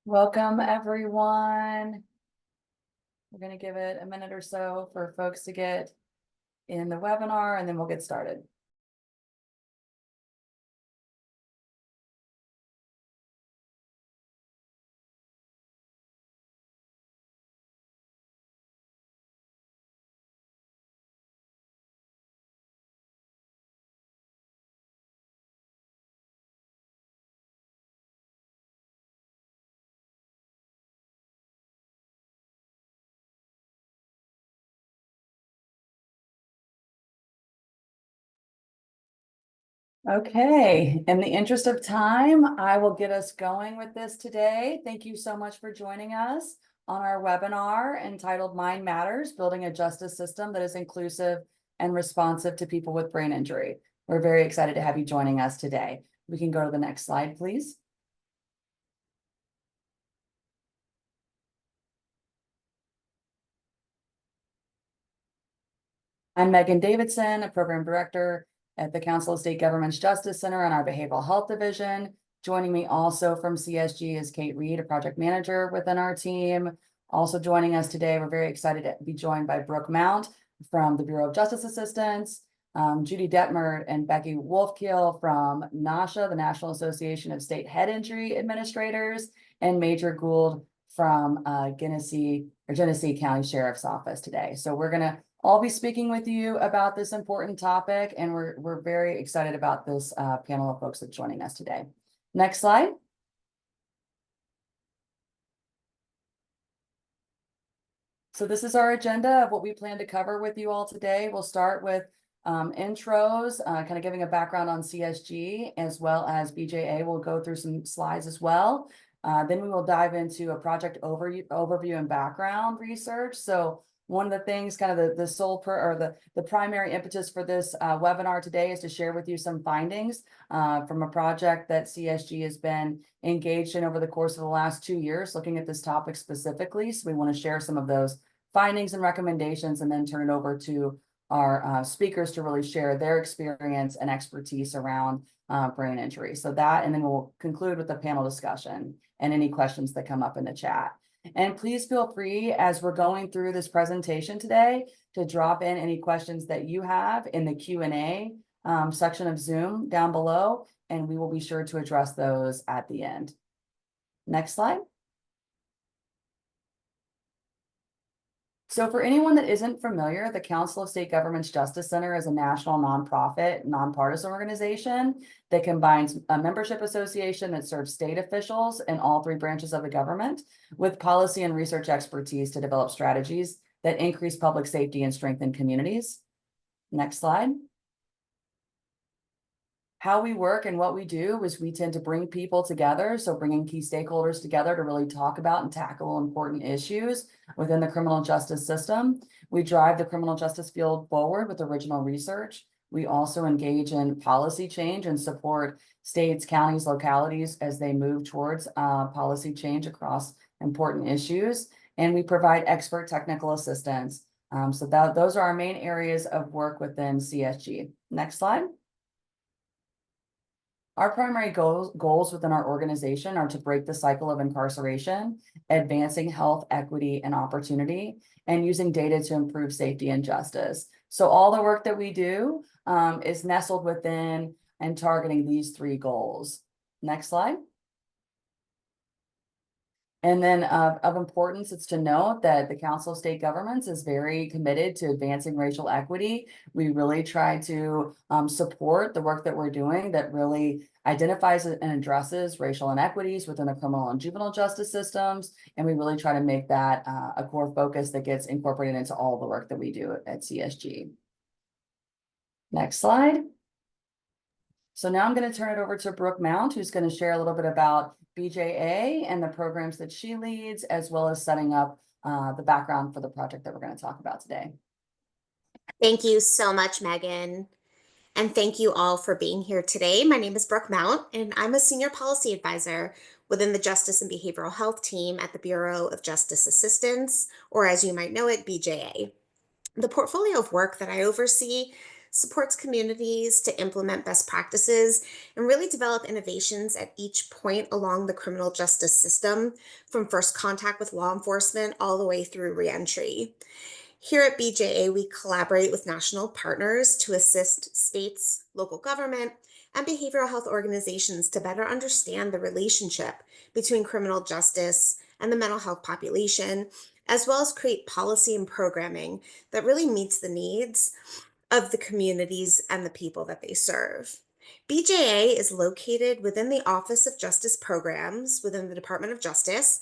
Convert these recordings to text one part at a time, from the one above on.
Welcome, everyone. We're going to give it a minute or so for folks to get in the webinar, and then we'll get started. Okay, in the interest of time, I will get us going with this today. Thank you so much for joining us on our webinar entitled Mind Matters, Building a Justice System that is Inclusive and Responsive to People with Brain Injury. We're very excited to have you joining us today. We can go to the next slide, please. I'm Megan Davidson, a program director at the Council of State Governments Justice Center on our Behavioral Health Division. Joining me also from CSG is Kate Reed, a project manager within our team. Also joining us today, we're very excited to be joined by Brooke Mount from the Bureau of Justice Assistance, Judy Detmer and Becky Wolfkiel from NASHA, the National Association of State Head Injury Administrators, and Major Gould from Genesee County Sheriff's Office today. So we're going to all be speaking with you about this important topic, and we're very excited about this panel of folks that's joining us today. Next slide. So this is our agenda of what we plan to cover with you all today. We'll start with intros, kind of giving a background on CSG as well as BJA. We'll go through some slides as well. Then we will dive into a project overview and background research. So one of the things, kind of the primary impetus for this webinar today is to share with you some findings from a project that CSG has been engaged in over the course of the last 2 years, looking at this topic specifically. So we want to share some of those findings and recommendations, and then turn it over to our speakers to really share their experience and expertise around brain injury. So that, and then we'll conclude with the panel discussion and any questions that come up in the chat. And please feel free, as we're going through this presentation today, to drop in any questions that you have in the Q&A section of Zoom down below, and we will be sure to address those at the end. Next slide. So for anyone that isn't familiar, the Council of State Governments Justice Center is a national nonprofit, nonpartisan organization that combines a membership association that serves state officials in all 3 branches of the government with policy and research expertise to develop strategies that increase public safety and strengthen communities. Next slide. How we work and what we do is we tend to bring people together. So bringing key stakeholders together to really talk about and tackle important issues within the criminal justice system. We drive the criminal justice field forward with original research. We also engage in policy change and support states, counties, localities as they move towards policy change across important issues. And we provide expert technical assistance. So those are our main areas of work within CSG. Next slide. Our primary goals within our organization are to break the cycle of incarceration, advancing health, equity, and opportunity, and using data to improve safety and justice. So all the work that we do is nestled within and targeting these 3 goals. Next slide. And then of importance, it's to note that the Council of State Governments is very committed to advancing racial equity. We really try to support the work that we're doing that really identifies and addresses racial inequities within the criminal and juvenile justice systems. And we really try to make that a core focus that gets incorporated into all the work that we do at CSG. Next slide. So now I'm going to turn it over to Brooke Mount, who's going to share a little bit about BJA and the programs that she leads, as well as setting up the background for the project that we're going to talk about today. Thank you so much, Megan. And thank you all for being here today. My name is Brooke Mount, and I'm a senior policy advisor within the Justice and Behavioral Health team at the Bureau of Justice Assistance, or as you might know it, BJA. The portfolio of work that I oversee supports communities to implement best practices, and really develop innovations at each point along the criminal justice system, from first contact with law enforcement all the way through reentry. Here at BJA, we collaborate with national partners to assist states, local government, and behavioral health organizations to better understand the relationship between criminal justice and the mental health population, as well as create policy and programming that really meets the needs of the communities and the people that they serve. BJA is located within the Office of Justice Programs within the Department of Justice,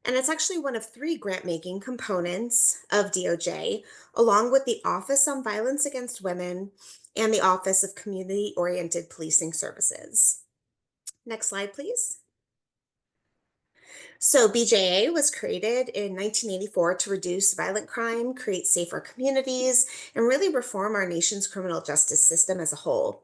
and it's actually one of three grant making components of DOJ, along with the Office on Violence Against Women and the Office of Community Oriented Policing Services. Next slide, please. So, BJA was created in 1984 to reduce violent crime, create safer communities, and really reform our nation's criminal justice system as a whole.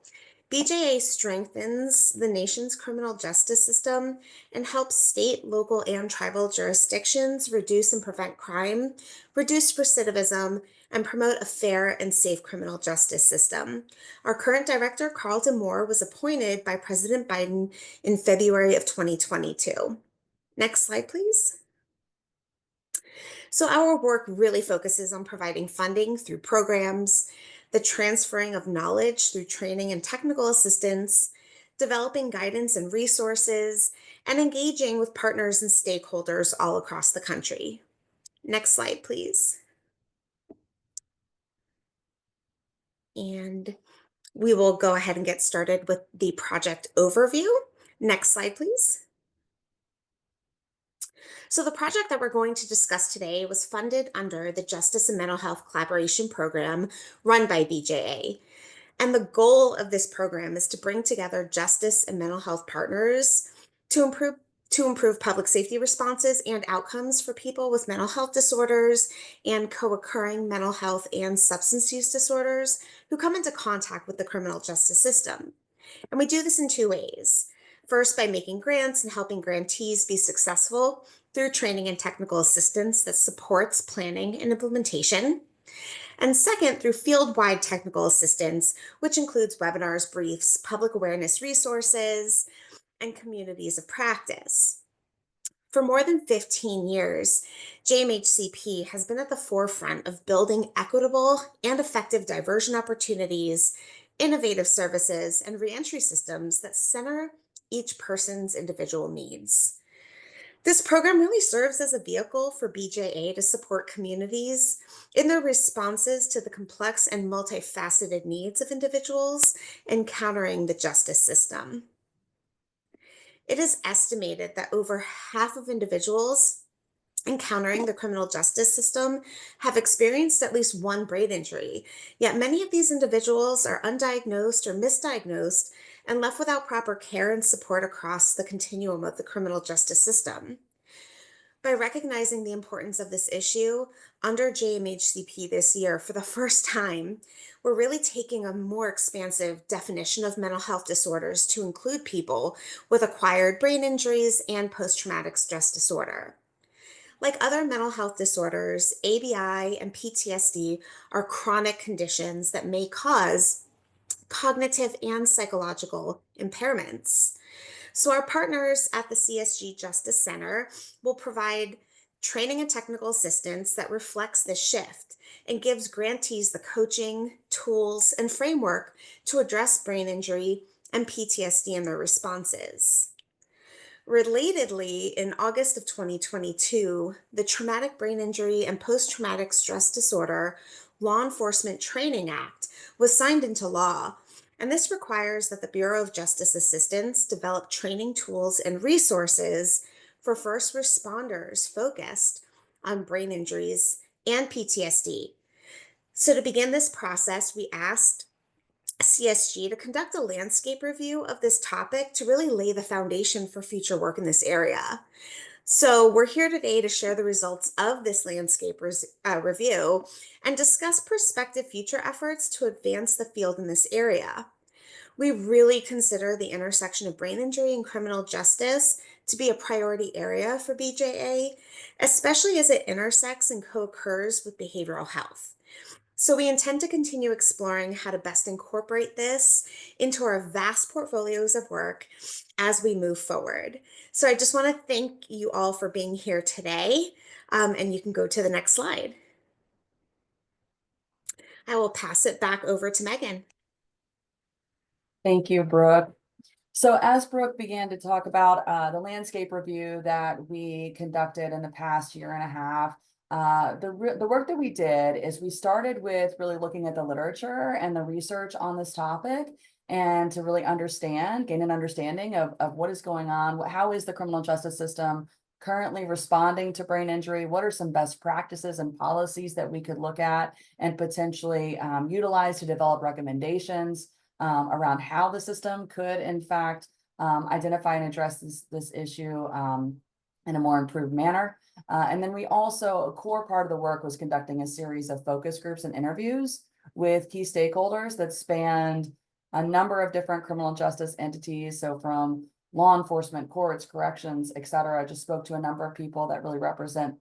BJA strengthens the nation's criminal justice system and helps state, local, and tribal jurisdictions reduce and prevent crime, reduce recidivism, and promote a fair and safe criminal justice system. Our current director, Carlton Moore, was appointed by President Biden in February of 2022. Next slide, please. So, our work really focuses on providing funding through programs, the transferring of knowledge through training and technical assistance, developing guidance and resources, and engaging with partners and stakeholders all across the country. Next slide, please. And we will go ahead and get started with the project overview. Next slide, please. So, the project that we're going to discuss today was funded under the Justice and Mental Health Collaboration Program run by BJA. And the goal of this program is to bring together justice and mental health partners to improve public safety responses and outcomes for people with mental health disorders and co-occurring mental health and substance use disorders who come into contact with the criminal justice system. And we do this in two ways. First, by making grants and helping grantees be successful through training and technical assistance that supports planning and implementation. And second, through field-wide technical assistance, which includes webinars, briefs, public awareness resources, and communities of practice. For more than 15 years, JMHCP has been at the forefront of building equitable and effective diversion opportunities, innovative services, and reentry systems that center each person's individual needs. This program really serves as a vehicle for BJA to support communities in their responses to the complex and multifaceted needs of individuals encountering the justice system. It is estimated that over half of individuals encountering the criminal justice system have experienced at least one brain injury, yet many of these individuals are undiagnosed or misdiagnosed and left without proper care and support across the continuum of the criminal justice system. By recognizing the importance of this issue under JMHCP this year, for the first time, we're really taking a more expansive definition of mental health disorders to include people with acquired brain injuries and post-traumatic stress disorder. Like other mental health disorders, ABI and PTSD are chronic conditions that may cause cognitive and psychological impairments. So, our partners at the CSG Justice Center will provide training and technical assistance that reflects this shift and gives grantees the coaching, tools, and framework to address brain injury and PTSD in their responses. Relatedly, in August of 2022, the Traumatic Brain Injury and Post-Traumatic Stress Disorder Law Enforcement Training Act was signed into law. And this requires that the Bureau of Justice Assistance develop training tools and resources for first responders focused on brain injuries and PTSD. So, to begin this process, we asked CSG to conduct a landscape review of this topic to really lay the foundation for future work in this area. So, we're here today to share the results of this landscape review and discuss prospective future efforts to advance the field in this area. We really consider the intersection of brain injury and criminal justice to be a priority area for BJA, especially as it intersects and co occurs with behavioral health. So we intend to continue exploring how to best incorporate this into our vast portfolios of work as we move forward. So I just want to thank you all for being here today. And you can go to the next slide. I will pass it back over to Megan. Thank you, Brooke. So as Brooke began to talk about the landscape review that we conducted in the past year and a half, the work that we did is we started with really looking at the literature and the research on this topic, and to really gain an understanding of what is going on, how is the criminal justice system currently responding to brain injury, what are some best practices and policies that we could look at and potentially utilize to develop recommendations around how the system could, in fact, identify and address this issue in a more improved manner. And then we also, a core part of the work was conducting a series of focus groups and interviews with key stakeholders that spanned a number of different criminal justice entities. So from law enforcement, courts, corrections, et cetera. Just spoke to a number of people that really represent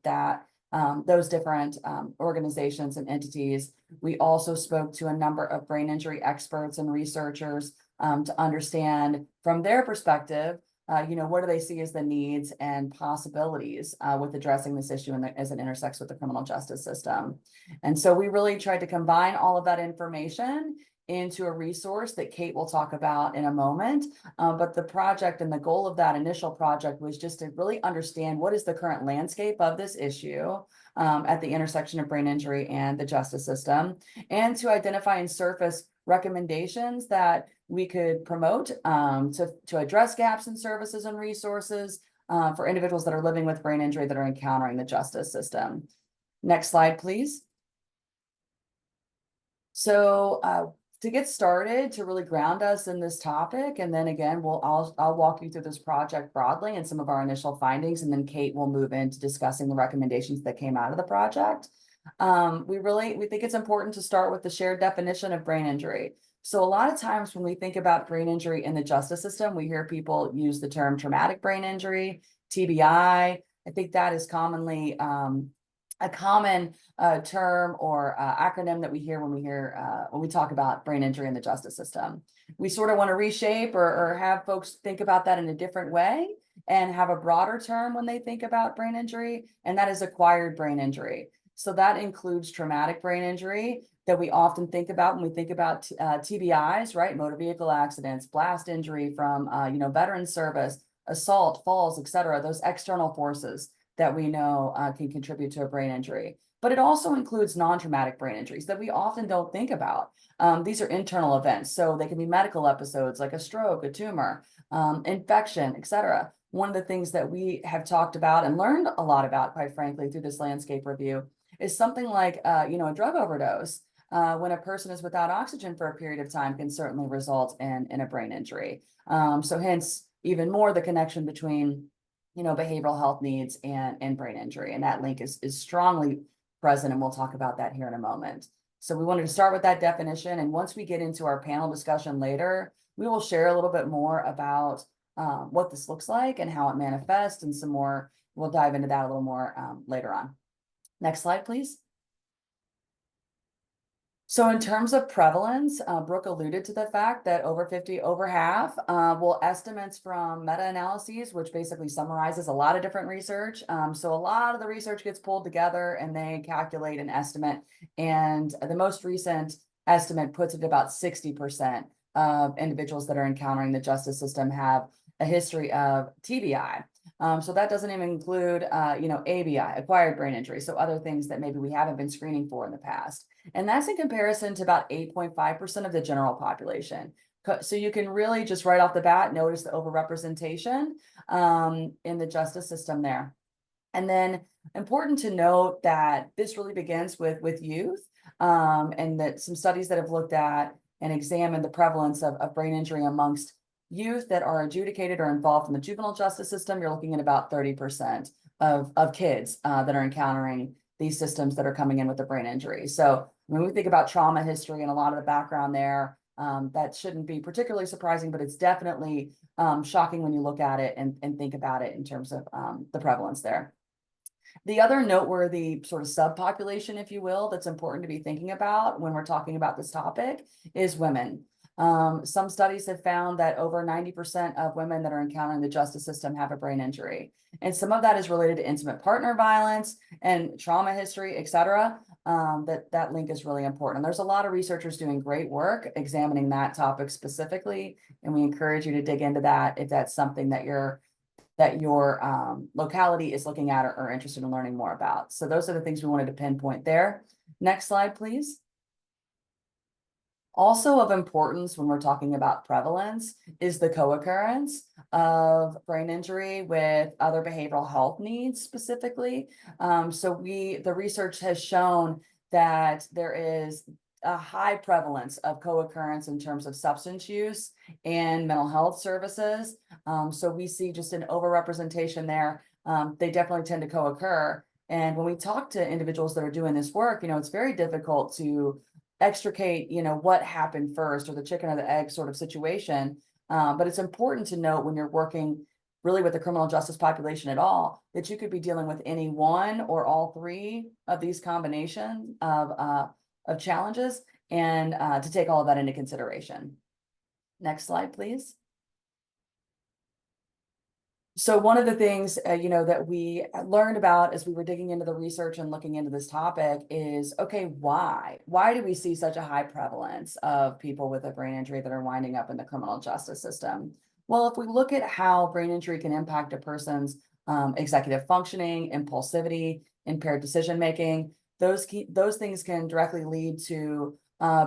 those different organizations and entities. We also spoke to a number of brain injury experts and researchers to understand from their perspective, what do they see as the needs and possibilities with addressing this issue as it intersects with the criminal justice system. And so we really tried to combine all of that information into a resource that Kate will talk about in a moment. But the project and the goal of that initial project was just to really understand what is the current landscape of this issue at the intersection of brain injury and the justice system, and to identify and surface recommendations that we could promote to address gaps in services and resources for individuals that are living with brain injury that are encountering the justice system. Next slide, please. So to get started, to really ground us in this topic, and then again, I'll walk you through this project broadly and some of our initial findings, and then Kate will move into discussing the recommendations that came out of the project. We think it's important to start with the shared definition of brain injury. So a lot of times when we think about brain injury in the justice system, we hear people use the term traumatic brain injury, TBI. I think that is commonly a common term or acronym that we hear when we talk about brain injury in the justice system. We sort of want to reshape or have folks think about that in a different way and have a broader term when they think about brain injury, and that is acquired brain injury. So that includes traumatic brain injury that we often think about when we think about TBIs, right? Motor vehicle accidents, blast injury from veteran service, assault, falls, et cetera, those external forces that we know can contribute to a brain injury. But it also includes non-traumatic brain injuries that we often don't think about. These are internal events, so they can be medical episodes like a stroke, a tumor, infection, et cetera. One of the things that we have talked about and learned a lot about, quite frankly, through this landscape review is something like, a drug overdose. When a person is without oxygen for a period of time can certainly result in a brain injury. So hence, even more the connection between behavioral health needs and brain injury. And that link is strongly present, and we'll talk about that here in a moment. So we wanted to start with that definition. And once we get into our panel discussion later, we will share a little bit more about what this looks like and how it manifests, and some more. We'll dive into that a little more later on. Next slide, please. So in terms of prevalence, Brooke alluded to the fact that over half, estimates from meta-analyses, which basically summarizes a lot of different research. So a lot of the research gets pulled together and they calculate an estimate. And the most recent estimate puts it about 60% of individuals that are encountering the justice system have a history of TBI. So that doesn't even include, ABI, acquired brain injury. So other things that maybe we haven't been screening for in the past. And that's in comparison to about 8.5% of the general population. So you can really just right off the bat notice the overrepresentation in the justice system there. And then important to note that this really begins with youth, and that some studies that have looked at and examined the prevalence of brain injury amongst youth that are adjudicated or involved in the juvenile justice system. You're looking at about 30% of kids that are encountering these systems that are coming in with a brain injury. So when we think about trauma history and a lot of the background there, that shouldn't be particularly surprising, but it's definitely shocking when you look at it and think about it in terms of the prevalence there. The other noteworthy sort of subpopulation, if you will, that's important to be thinking about when we're talking about this topic is women. Some studies have found that over 90% of women that are encountering the justice system have a brain injury. And some of that is related to intimate partner violence and trauma history, et cetera. That link is really important. And there's a lot of researchers doing great work examining that topic specifically. And we encourage you to dig into that if that's something that your locality is looking at or interested in learning more about. So those are the things we wanted to pinpoint there. Next slide, please. Also of importance when we're talking about prevalence is the co-occurrence of brain injury with other behavioral health needs specifically. The research has shown that there is a high prevalence of co-occurrence in terms of substance use and mental health services. So we see just an overrepresentation there. They definitely tend to co-occur. And when we talk to individuals that are doing this work, it's very difficult to extricate, what happened first or the chicken or the egg sort of situation. But it's important to note when you're working really with the criminal justice population at all, that you could be dealing with any one or all three of these combinations of challenges and to take all of that into consideration. Next slide, please. So one of the things, that we learned about as we were digging into the research and looking into this topic is, okay, why? Why do we see such a high prevalence of people with a brain injury that are winding up in the criminal justice system? Well, if we look at how brain injury can impact a person's executive functioning, impulsivity, impaired decision-making, those things can directly lead to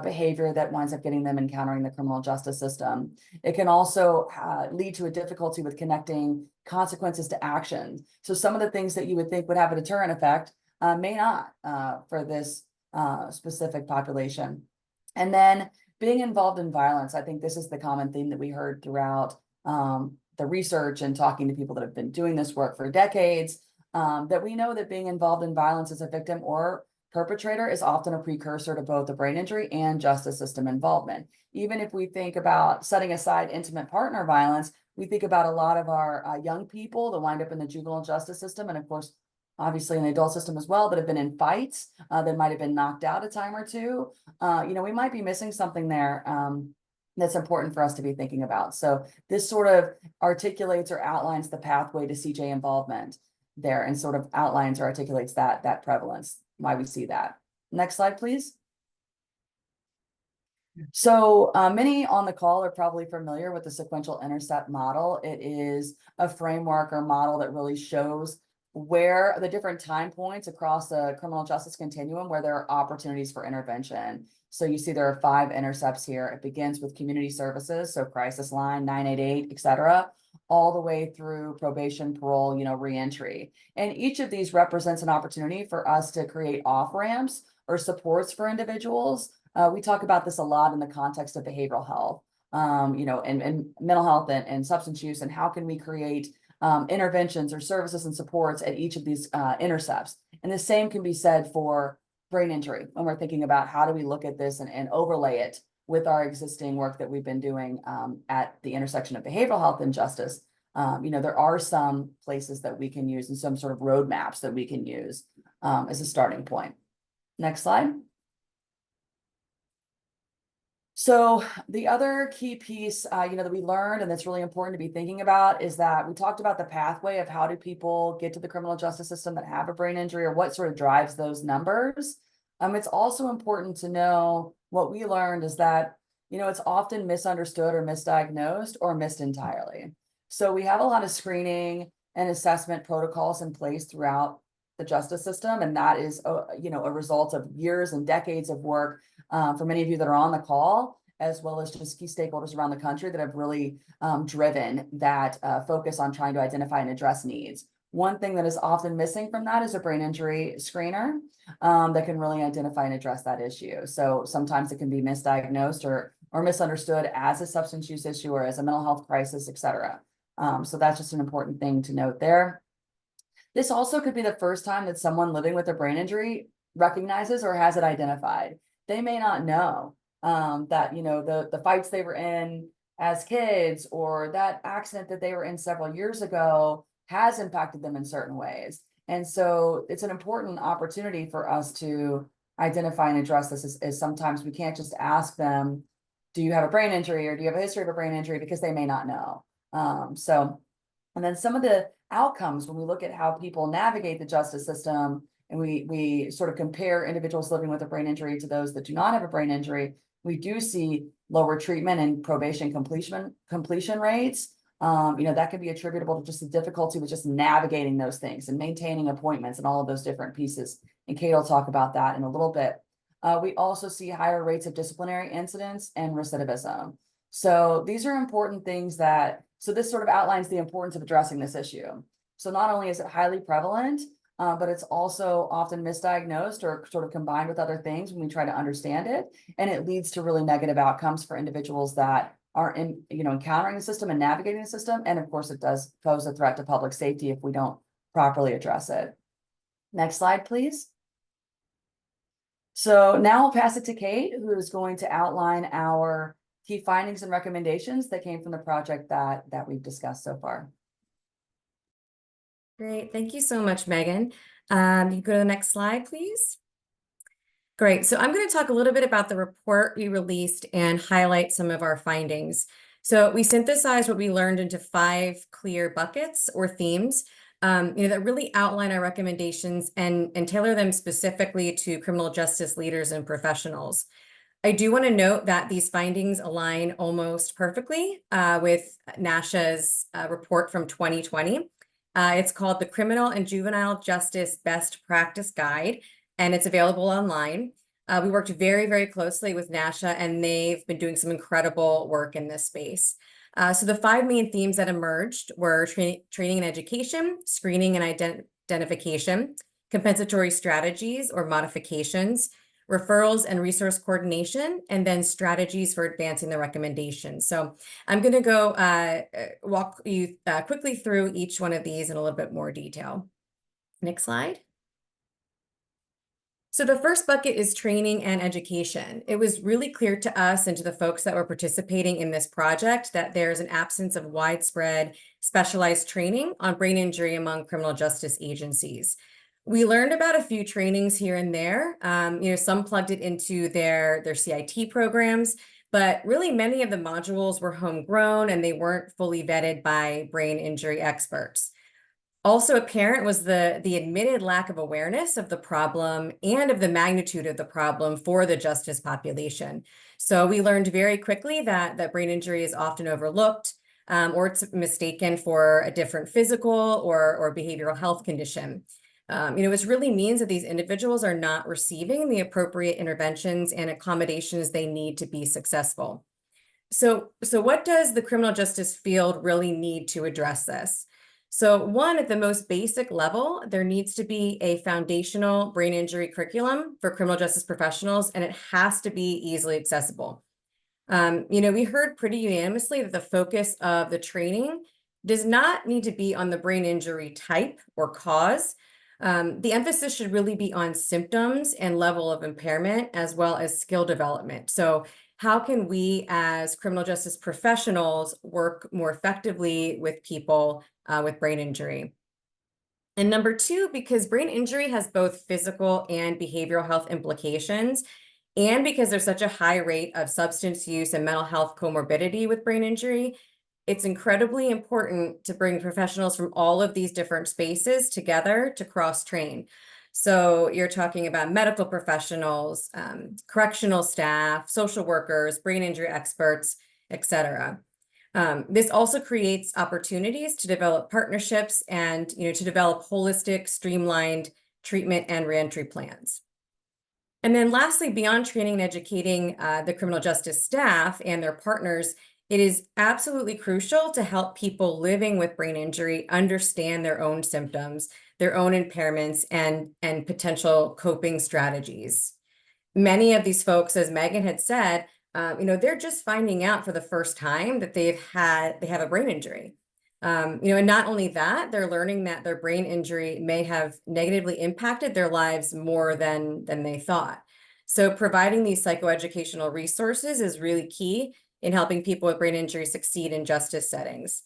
behavior that winds up getting them encountering the criminal justice system. It can also lead to a difficulty with connecting consequences to action. So some of the things that you would think would have a deterrent effect may not for this specific population. And then being involved in violence, I think this is the common theme that we heard throughout the research and talking to people that have been doing this work for decades, that we know that being involved in violence as a victim or perpetrator is often a precursor to both the brain injury and justice system involvement. Even if we think about setting aside intimate partner violence, we think about a lot of our young people that wind up in the juvenile justice system, and of course, obviously in the adult system as well, that have been in fights, that might have been knocked out a time or two. We might be missing something there that's important for us to be thinking about. So this sort of articulates or outlines the pathway to CJ involvement there and sort of outlines or articulates that prevalence, why we see that. Next slide, please. So many on the call are probably familiar with the sequential intercept model. It is a framework or model that really shows where the different time points across the criminal justice continuum where there are opportunities for intervention. So you see there are 5 intercepts here. It begins with community services, so crisis line, 988, et cetera, all the way through probation, parole, reentry. And each of these represents an opportunity for us to create off-ramps or supports for individuals. We talk about this a lot in the context of behavioral health, and mental health and substance use, and how can we create interventions or services and supports at each of these intercepts. And the same can be said for brain injury when we're thinking about how do we look at this and overlay it with our existing work that we've been doing at the intersection of behavioral health and justice. There are some places that we can use and some sort of roadmaps that we can use as a starting point. Next slide. So the other key piece, that we learned, and that's really important to be thinking about, is that we talked about the pathway of how do people get to the criminal justice system that have a brain injury, or what sort of drives those numbers. It's also important to know what we learned is that, it's often misunderstood or misdiagnosed or missed entirely. So we have a lot of screening and assessment protocols in place throughout the justice system, and that is, a result of years and decades of work for many of you that are on the call, as well as just key stakeholders around the country that have really driven that focus on trying to identify and address needs. One thing that is often missing from that is a brain injury screener that can really identify and address that issue. So sometimes it can be misdiagnosed or misunderstood as a substance use issue or as a mental health crisis, et cetera. So that's just an important thing to note there. This also could be the first time that someone living with a brain injury recognizes or has it identified. They may not know that, the fights they were in as kids or that accident that they were in several years ago has impacted them in certain ways. And so it's an important opportunity for us to identify and address this as sometimes we can't just ask them, do you have a brain injury or do you have a history of a brain injury, because they may not know. And then some of the outcomes when we look at how people navigate the justice system, and we sort of compare individuals living with a brain injury to those that do not have a brain injury, we do see lower treatment and probation completion rates. That could be attributable to just the difficulty with just navigating those things and maintaining appointments and all of those different pieces. And Kate will talk about that in a little bit. We also see higher rates of disciplinary incidents and recidivism. So these are important things so this sort of outlines the importance of addressing this issue. So not only is it highly prevalent, but it's also often misdiagnosed or sort of combined with other things when we try to understand it. And it leads to really negative outcomes for individuals that are encountering the system and navigating the system. And of course, it does pose a threat to public safety if we don't properly address it. Next slide, please. So now I'll pass it to Kate, who is going to outline our key findings and recommendations that came from the project that we've discussed so far. Great, thank you so much, Megan. You can go to the next slide, please. Great, so I'm going to talk a little bit about the report we released and highlight some of our findings. So we synthesized what we learned into 5 clear buckets or themes, that really outline our recommendations and tailor them specifically to criminal justice leaders and professionals. I do want to note that these findings align almost perfectly with NASHA's report from 2020. It's called the Criminal and Juvenile Justice Best Practice Guide, and it's available online. We worked very, very closely with NASHA, and they've been doing some incredible work in this space. So the 5 main themes that emerged were training and education, screening and identification, compensatory strategies or modifications, referrals and resource coordination, and then strategies for advancing the recommendations. So I'm going to go walk you quickly through each one of these in a little bit more detail. Next slide. So the first bucket is training and education. It was really clear to us and to the folks that were participating in this project that there's an absence of widespread specialized training on brain injury among criminal justice agencies. We learned about a few trainings here and there. Some plugged it into their CIT programs, but really many of the modules were homegrown and they weren't fully vetted by brain injury experts. Also apparent was the admitted lack of awareness of the problem and of the magnitude of the problem for the justice population. So we learned very quickly that brain injury is often overlooked, or it's mistaken for a different physical or behavioral health condition. Which really means that these individuals are not receiving the appropriate interventions and accommodations they need to be successful. So what does the criminal justice field really need to address this? So one, at the most basic level, there needs to be a foundational brain injury curriculum for criminal justice professionals, and it has to be easily accessible. We heard pretty unanimously that the focus of the training does not need to be on the brain injury type or cause. The emphasis should really be on symptoms and level of impairment, as well as skill development. So how can we as criminal justice professionals work more effectively with people with brain injury? And number 2, because brain injury has both physical and behavioral health implications, and because there's such a high rate of substance use and mental health comorbidity with brain injury, it's incredibly important to bring professionals from all of these different spaces together to cross-train. So you're talking about medical professionals, correctional staff, social workers, brain injury experts, etc. This also creates opportunities to develop partnerships and to develop holistic, streamlined treatment and reentry plans. And then lastly, beyond training and educating the criminal justice staff and their partners, it is absolutely crucial to help people living with brain injury understand their own symptoms, their own impairments, and potential coping strategies. Many of these folks, as Megan had said, they're just finding out for the first time that they have a brain injury. And not only that, they're learning that their brain injury may have negatively impacted their lives more than they thought. So providing these psychoeducational resources is really key in helping people with brain injury succeed in justice settings.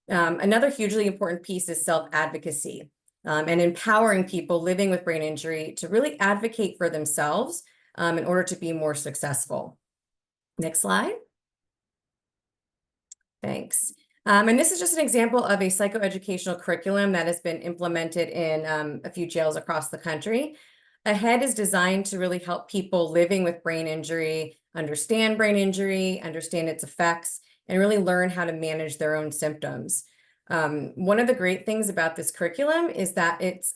Another hugely important piece is self-advocacy. and empowering people living with brain injury to really advocate for themselves in order to be more successful. Next slide. Thanks. And this is just an example of a psychoeducational curriculum that has been implemented in a few jails across the country. AHEAD is designed to really help people living with brain injury understand brain injury, understand its effects, and really learn how to manage their own symptoms. One of the great things about this curriculum is that it's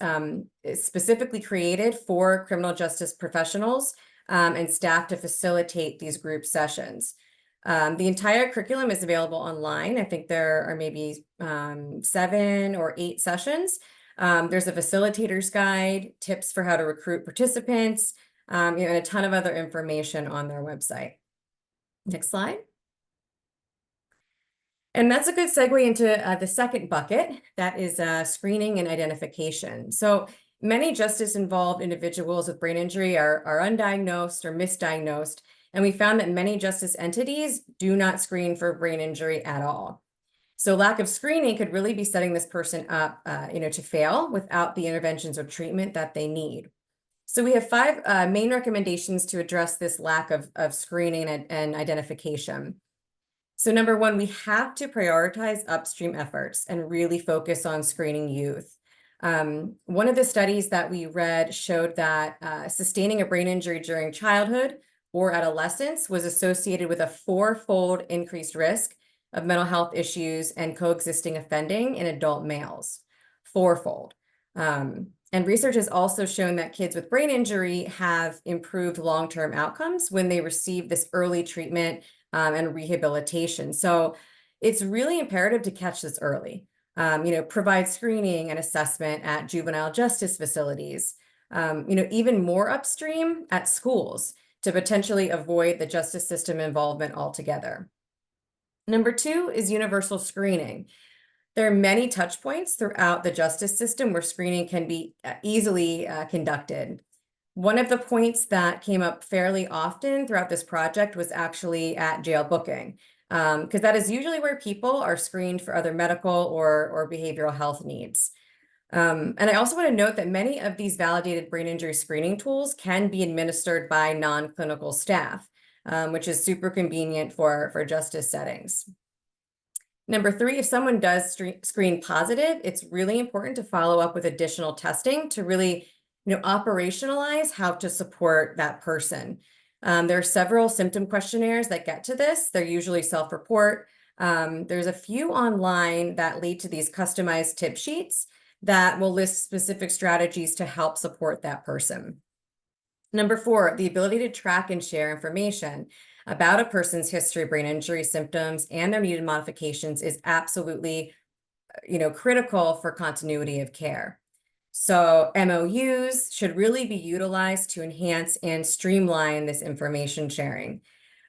specifically created for criminal justice professionals and staff to facilitate these group sessions. The entire curriculum is available online. I think there are maybe 7 or 8 sessions. There's a facilitator's guide, tips for how to recruit participants, and a ton of other information on their website. Next slide. And that's a good segue into the second bucket, that is screening and identification. So many justice-involved individuals with brain injury are undiagnosed or misdiagnosed, and we found that many justice entities do not screen for brain injury at all. So lack of screening could really be setting this person up to fail without the interventions or treatment that they need. So we have 5 main recommendations to address this lack of screening and identification. So number 1, we have to prioritize upstream efforts and really focus on screening youth. One of the studies that we read showed that sustaining a brain injury during childhood or adolescence was associated with a 4-fold increased risk of mental health issues and coexisting offending in adult males. 4-fold. And research has also shown that kids with brain injury have improved long-term outcomes when they receive this early treatment and rehabilitation. So it's really imperative to catch this early. Provide screening and assessment at juvenile justice facilities, even more upstream at schools to potentially avoid the justice system involvement altogether. Number 2 is universal screening. There are many touch points throughout the justice system where screening can be easily conducted. One of the points that came up fairly often throughout this project was actually at jail booking, because that is usually where people are screened for other medical or behavioral health needs. And I also want to note that many of these validated brain injury screening tools can be administered by non-clinical staff, which is super convenient for justice settings. Number 3, if someone does screen positive, it's really important to follow up with additional testing to really operationalize how to support that person. There are several symptom questionnaires that get to this. They're usually self-report. There's a few online that lead to these customized tip sheets that will list specific strategies to help support that person. Number 4, the ability to track and share information about a person's history of brain injury symptoms and their needed modifications is absolutely, critical for continuity of care. So MOUs should really be utilized to enhance and streamline this information sharing.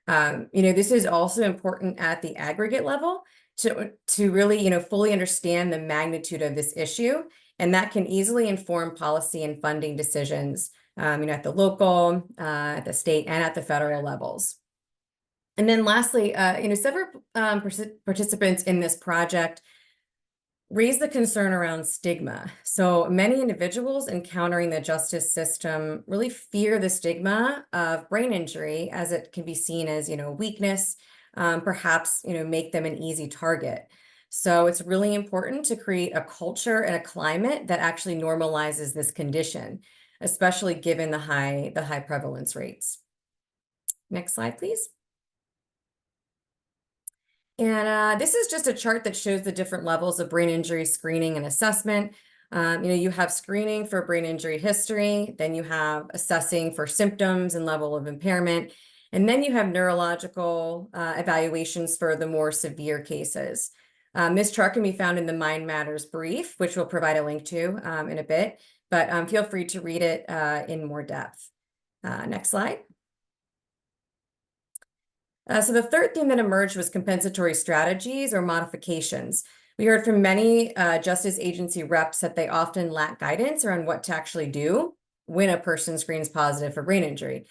This is also important at the aggregate level to really, fully understand the magnitude of this issue, and that can easily inform policy and funding decisions, at the local, at the state, and at the federal levels. And then lastly, several participants in this project raise the concern around stigma. So many individuals encountering the justice system really fear the stigma of brain injury, as it can be seen as, weakness, perhaps, make them an easy target. So it's really important to create a culture and a climate that actually normalizes this condition, especially given the high prevalence rates. Next slide, please. And this is just a chart that shows the different levels of brain injury screening and assessment. You have screening for brain injury history, then you have assessing for symptoms and level of impairment, and then you have neurological evaluations for the more severe cases. This chart can be found in the Mind Matters brief, which we'll provide a link to in a bit, but feel free to read it in more depth. Next slide. So the third theme that emerged was compensatory strategies or modifications. We heard from many justice agency reps that they often lack guidance around what to actually do when a person screens positive for brain injury.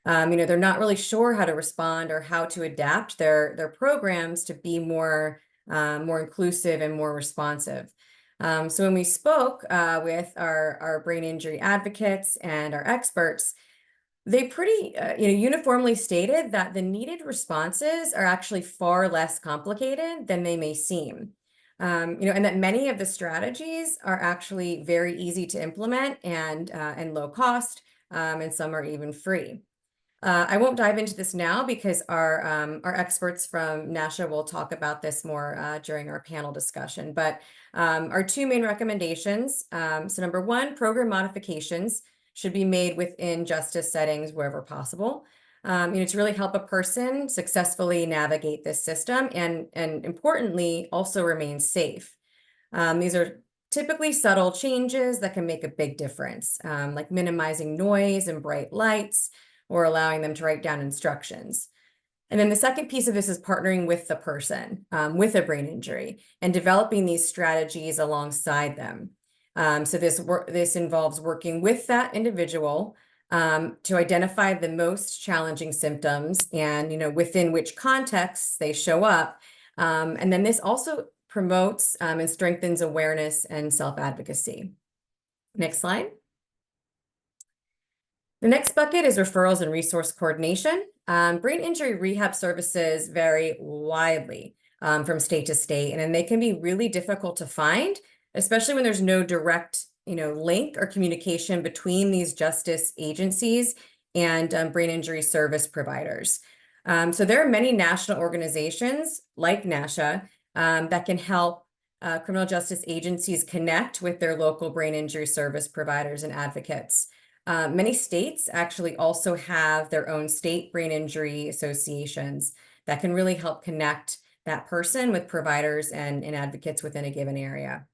They're not really sure how to respond or how to adapt their programs to be more inclusive and more responsive. So when we spoke with our brain injury advocates and our experts, they pretty uniformly stated that the needed responses are actually far less complicated than they may seem. And that many of the strategies are actually very easy to implement and low cost, and some are even free. I won't dive into this now because our experts from NASHA will talk about this more during our panel discussion. But our two main recommendations. So number one, program modifications should be made within justice settings wherever possible. To really help a person successfully navigate this system and importantly also remain safe. These are typically subtle changes that can make a big difference, like minimizing noise and bright lights, or allowing them to write down instructions. And then the second piece of this is partnering with the person with a brain injury and developing these strategies alongside them. So this involves working with that individual to identify the most challenging symptoms and within which contexts they show up. And then this also promotes and strengthens awareness and self-advocacy. Next slide. The next bucket is referrals and resource coordination. Brain injury rehab services vary widely from state to state, and then they can be really difficult to find, especially when there's no direct link or communication between these justice agencies and brain injury service providers. So there are many national organizations like NASHA that can help criminal justice agencies connect with their local brain injury service providers and advocates. Many states actually also have their own state brain injury associations that can really help connect that person with providers and advocates within a given area.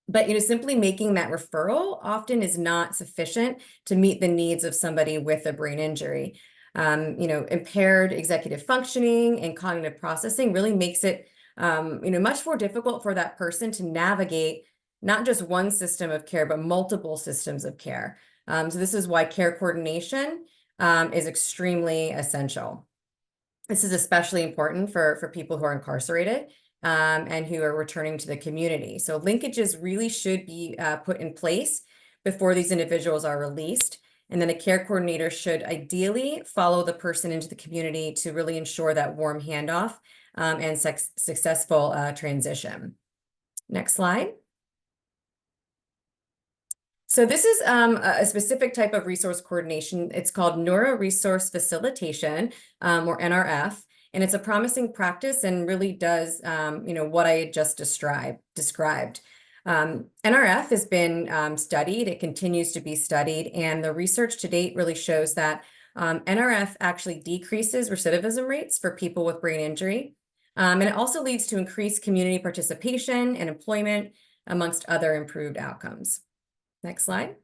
But simply making that referral often is not sufficient to meet the needs of somebody with a brain injury. Impaired executive functioning and cognitive processing really makes it much more difficult for that person to navigate not just one system of care, but multiple systems of care. So this is why care coordination is extremely essential. This is especially important for people who are incarcerated and who are returning to the community. So linkages really should be put in place before these individuals are released. And then a care coordinator should ideally follow the person into the community to really ensure that warm handoff and successful transition. Next slide. So this is a specific type of resource coordination. It's called Neuro-Resource Facilitation, or NRF, and it's a promising practice and really does what I had just described. NRF has been studied, it continues to be studied, and the research to date really shows that NRF actually decreases recidivism rates for people with brain injury, and it also leads to increased community participation and employment, amongst other improved outcomes. Next slide.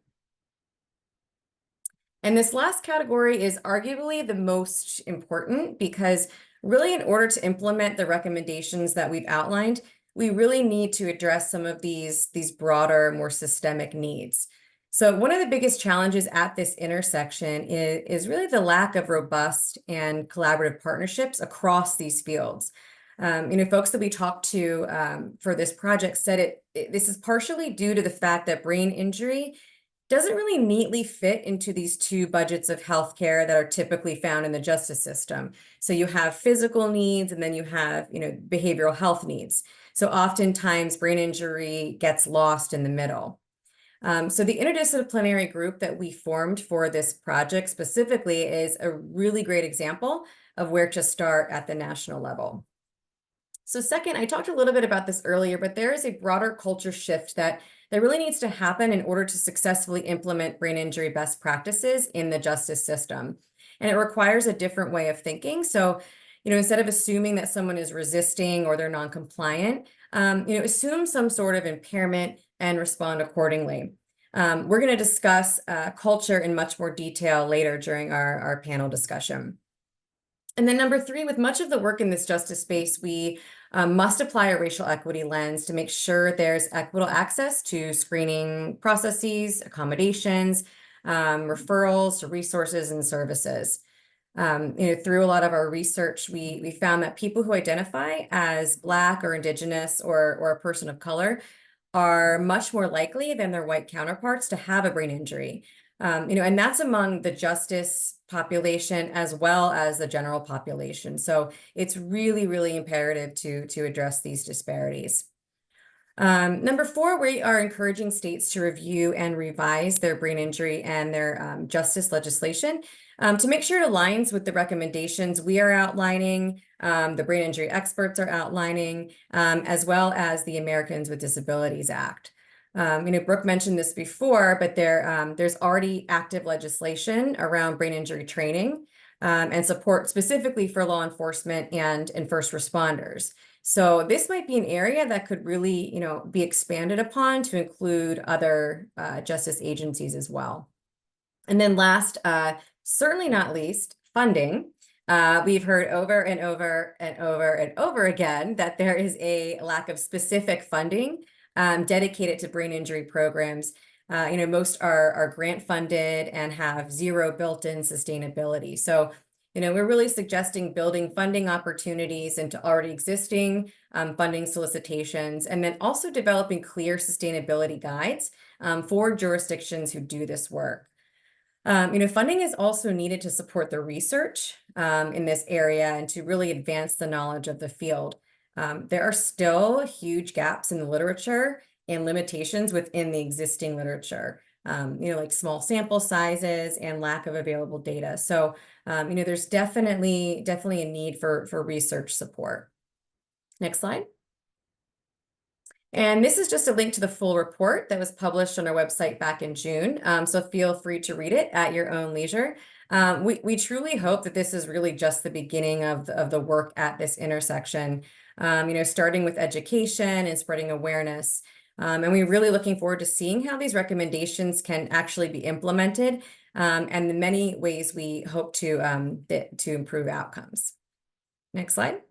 And this last category is arguably the most important because really in order to implement the recommendations that we've outlined, we really need to address some of these broader, more systemic needs. So one of the biggest challenges at this intersection is really the lack of robust and collaborative partnerships across these fields. Folks that we talked to for this project said this is partially due to the fact that brain injury doesn't really neatly fit into these two budgets of healthcare that are typically found in the justice system. So you have physical needs and then you have, behavioral health needs. So oftentimes brain injury gets lost in the middle. So the interdisciplinary group that we formed for this project specifically is a really great example of where to start at the national level. So second, I talked a little bit about this earlier, but there is a broader culture shift that really needs to happen in order to successfully implement brain injury best practices in the justice system. And it requires a different way of thinking. So, instead of assuming that someone is resisting or they're non-compliant, assume some sort of impairment and respond accordingly. We're going to discuss culture in much more detail later during our panel discussion. And then number three, with much of the work in this justice space, we must apply a racial equity lens to make sure there's equitable access to screening processes, accommodations, referrals to resources and services. Through a lot of our research, we found that people who identify as Black or Indigenous or a person of color are much more likely than their white counterparts to have a brain injury. And that's among the justice population as well as the general population. So it's really, really imperative to address these disparities. Number 4, we are encouraging states to review and revise their brain injury and their justice legislation to make sure it aligns with the recommendations we are outlining, the brain injury experts are outlining, as well as the Americans with Disabilities Act. Brooke mentioned this before, but there's already active legislation around brain injury training and support specifically for law enforcement and first responders. So this might be an area that could really, be expanded upon to include other justice agencies as well. And then last, certainly not least, funding. We've heard over and over and over and over again that there is a lack of specific funding dedicated to brain injury programs. Most are grant funded and have zero built-in sustainability. So, we're really suggesting building funding opportunities into already existing funding solicitations, and then also developing clear sustainability guides for jurisdictions who do this work. Funding is also needed to support the research in this area and to really advance the knowledge of the field. There are still huge gaps in the literature and limitations within the existing literature, like small sample sizes and lack of available data. So, there's definitely a need for research support. Next slide. And this is just a link to the full report that was published on our website back in June. So feel free to read it at your own leisure. We truly hope that this is really just the beginning of the work at this intersection, starting with education and spreading awareness. And we're really looking forward to seeing how these recommendations can actually be implemented and the many ways we hope to improve outcomes. Next slide.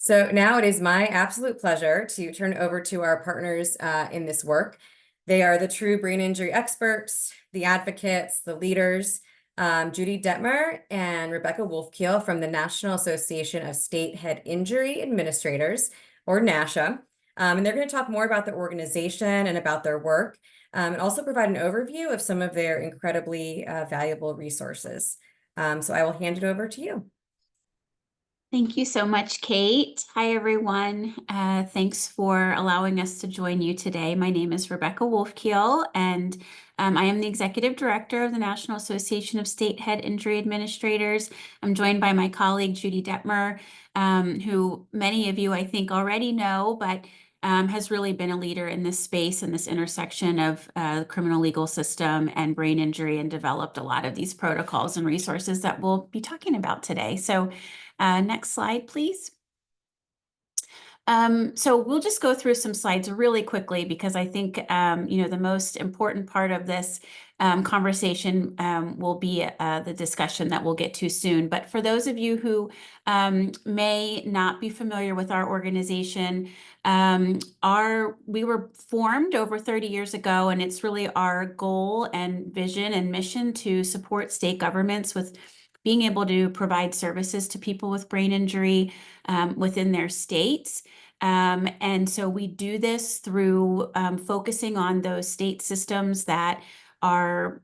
So now it is my absolute pleasure to turn over to our partners in this work. They are the true brain injury experts, the advocates, the leaders, Judy Detmer and Rebecca Wolfkiel from the National Association of State Head Injury Administrators, or NASHA. And they're going to talk more about their organization and about their work, and also provide an overview of some of their incredibly valuable resources. So I will hand it over to you. Thank you so much, Kate. Hi, everyone. Thanks for allowing us to join you today. My name is Rebecca Wolfkiel, and I am the Executive Director of the National Association of State Head Injury Administrators. I'm joined by my colleague, Judy Detmer, who many of you, I think, already know, but has really been a leader in this space and this intersection of the criminal legal system and brain injury, and developed a lot of these protocols and resources that we'll be talking about today. So next slide, please. So we'll just go through some slides really quickly because I think, the most important part of this conversation will be the discussion that we'll get to soon. But for those of you who may not be familiar with our organization, we were formed over 30 years ago, and it's really our goal and vision and mission to support state governments with being able to provide services to people with brain injury within their states. And so we do this through focusing on those state systems that are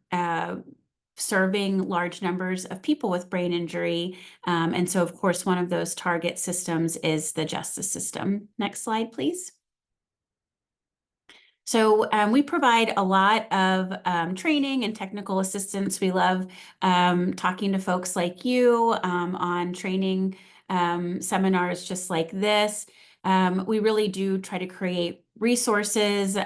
serving large numbers of people with brain injury. And so, of course, one of those target systems is the justice system. Next slide, please. So we provide a lot of training and technical assistance. We love talking to folks like you on training seminars just like this. We really do try to create resources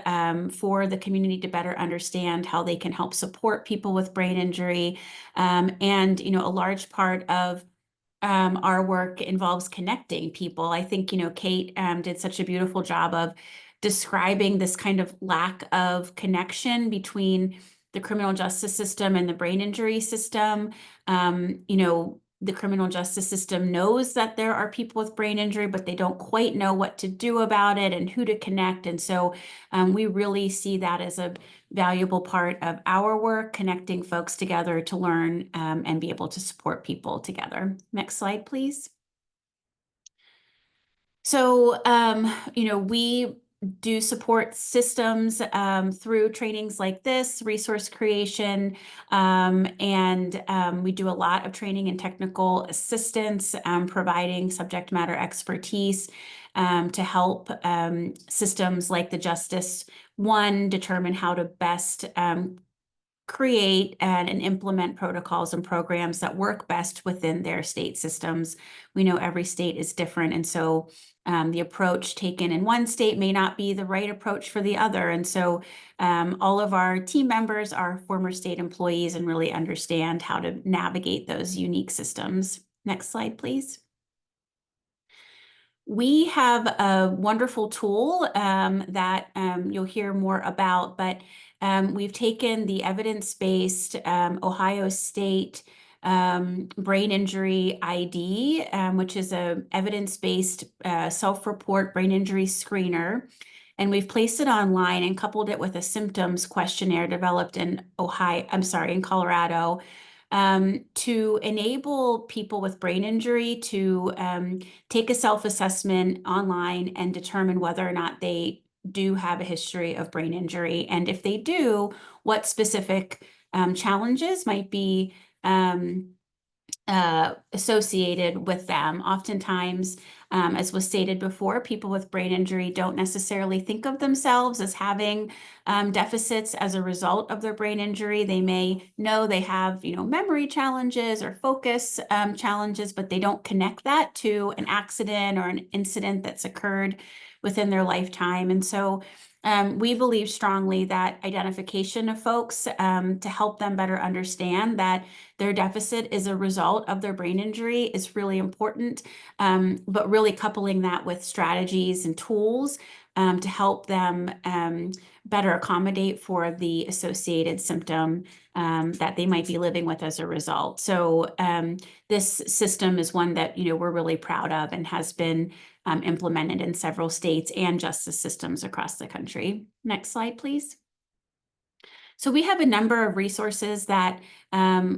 for the community to better understand how they can help support people with brain injury. And, a large part of our work involves connecting people. I think, Kate did such a beautiful job of describing this kind of lack of connection between the criminal justice system and the brain injury system. The criminal justice system knows that there are people with brain injury, but they don't quite know what to do about it and who to connect. And so we really see that as a valuable part of our work, connecting folks together to learn and be able to support people together. Next slide, please. So, we do support systems through trainings like this, resource creation, and we do a lot of training and technical assistance, providing subject matter expertise to help systems like the Justice One determine how to best create and implement protocols and programs that work best within their state systems. We know every state is different, and so the approach taken in one state may not be the right approach for the other. And so all of our team members are former state employees and really understand how to navigate those unique systems. Next slide, please. We have a wonderful tool that you'll hear more about, but we've taken the evidence-based Ohio State brain injury ID, which is a evidence-based self-report brain injury screener, and we've placed it online and coupled it with a symptoms questionnaire developed in Colorado, to enable people with brain injury to take a self-assessment online and determine whether or not they do have a history of brain injury. And if they do, what specific challenges might be associated with them. Oftentimes, as was stated before, people with brain injury don't necessarily think of themselves as having deficits as a result of their brain injury. They may know they have, memory challenges or focus challenges, but they don't connect that to an accident or an incident that's occurred within their lifetime. And so we believe strongly that identification of folks to help them better understand that their deficit is a result of their brain injury is really important, but really coupling that with strategies and tools to help them better accommodate for the associated symptom that they might be living with as a result. So this system is one that we're really proud of and has been implemented in several states and justice systems across the country. Next slide, please. So we have a number of resources that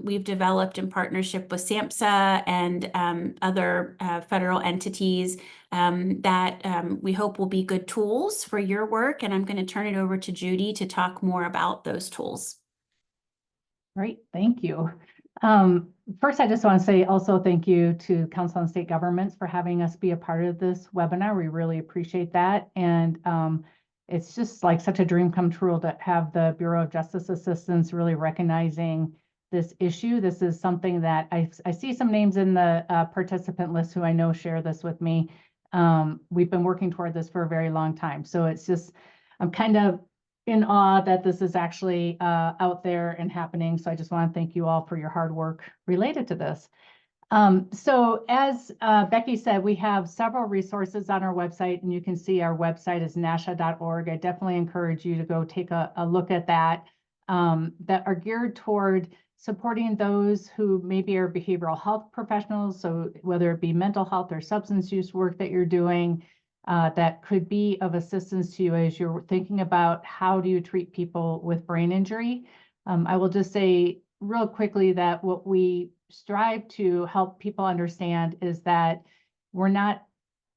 we've developed in partnership with SAMHSA and other federal entities that we hope will be good tools for your work. And I'm going to turn it over to Judy to talk more about those tools. Great, thank you. First, I just want to say also thank you to Council on State Governments for having us be a part of this webinar. We really appreciate that. And it's just like such a dream come true to have the Bureau of Justice Assistance really recognizing this issue. This is something that I see some names in the participant list who I know share this with me. We've been working toward this for a very long time. So it's just, I'm kind of in awe that this is actually out there and happening. So I just want to thank you all for your hard work related to this. So as Becky said, we have several resources on our website, and you can see our website is nasha.org. I definitely encourage you to go take a look at that, that are geared toward supporting those who maybe are behavioral health professionals. So whether it be mental health or substance use work that you're doing, that could be of assistance to you as you're thinking about how do you treat people with brain injury. I will just say real quickly that what we strive to help people understand is that we're not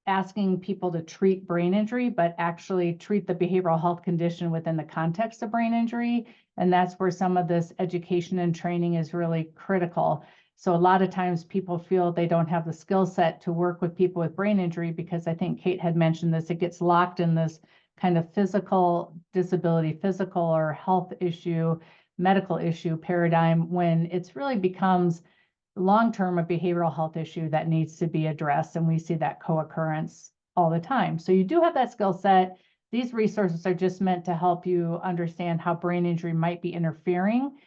asking people to treat brain injury, but actually treat the behavioral health condition within the context of brain injury. And that's where some of this education and training is really critical. So a lot of times people feel they don't have the skill set to work with people with brain injury because I think Kate had mentioned this, it gets locked in this kind of physical disability, physical or health issue, medical issue paradigm when it's really becomes long-term a behavioral health issue that needs to be addressed. And we see that co-occurrence all the time. So you do have that skill set. These resources are just meant to help you understand how brain injury might be interfering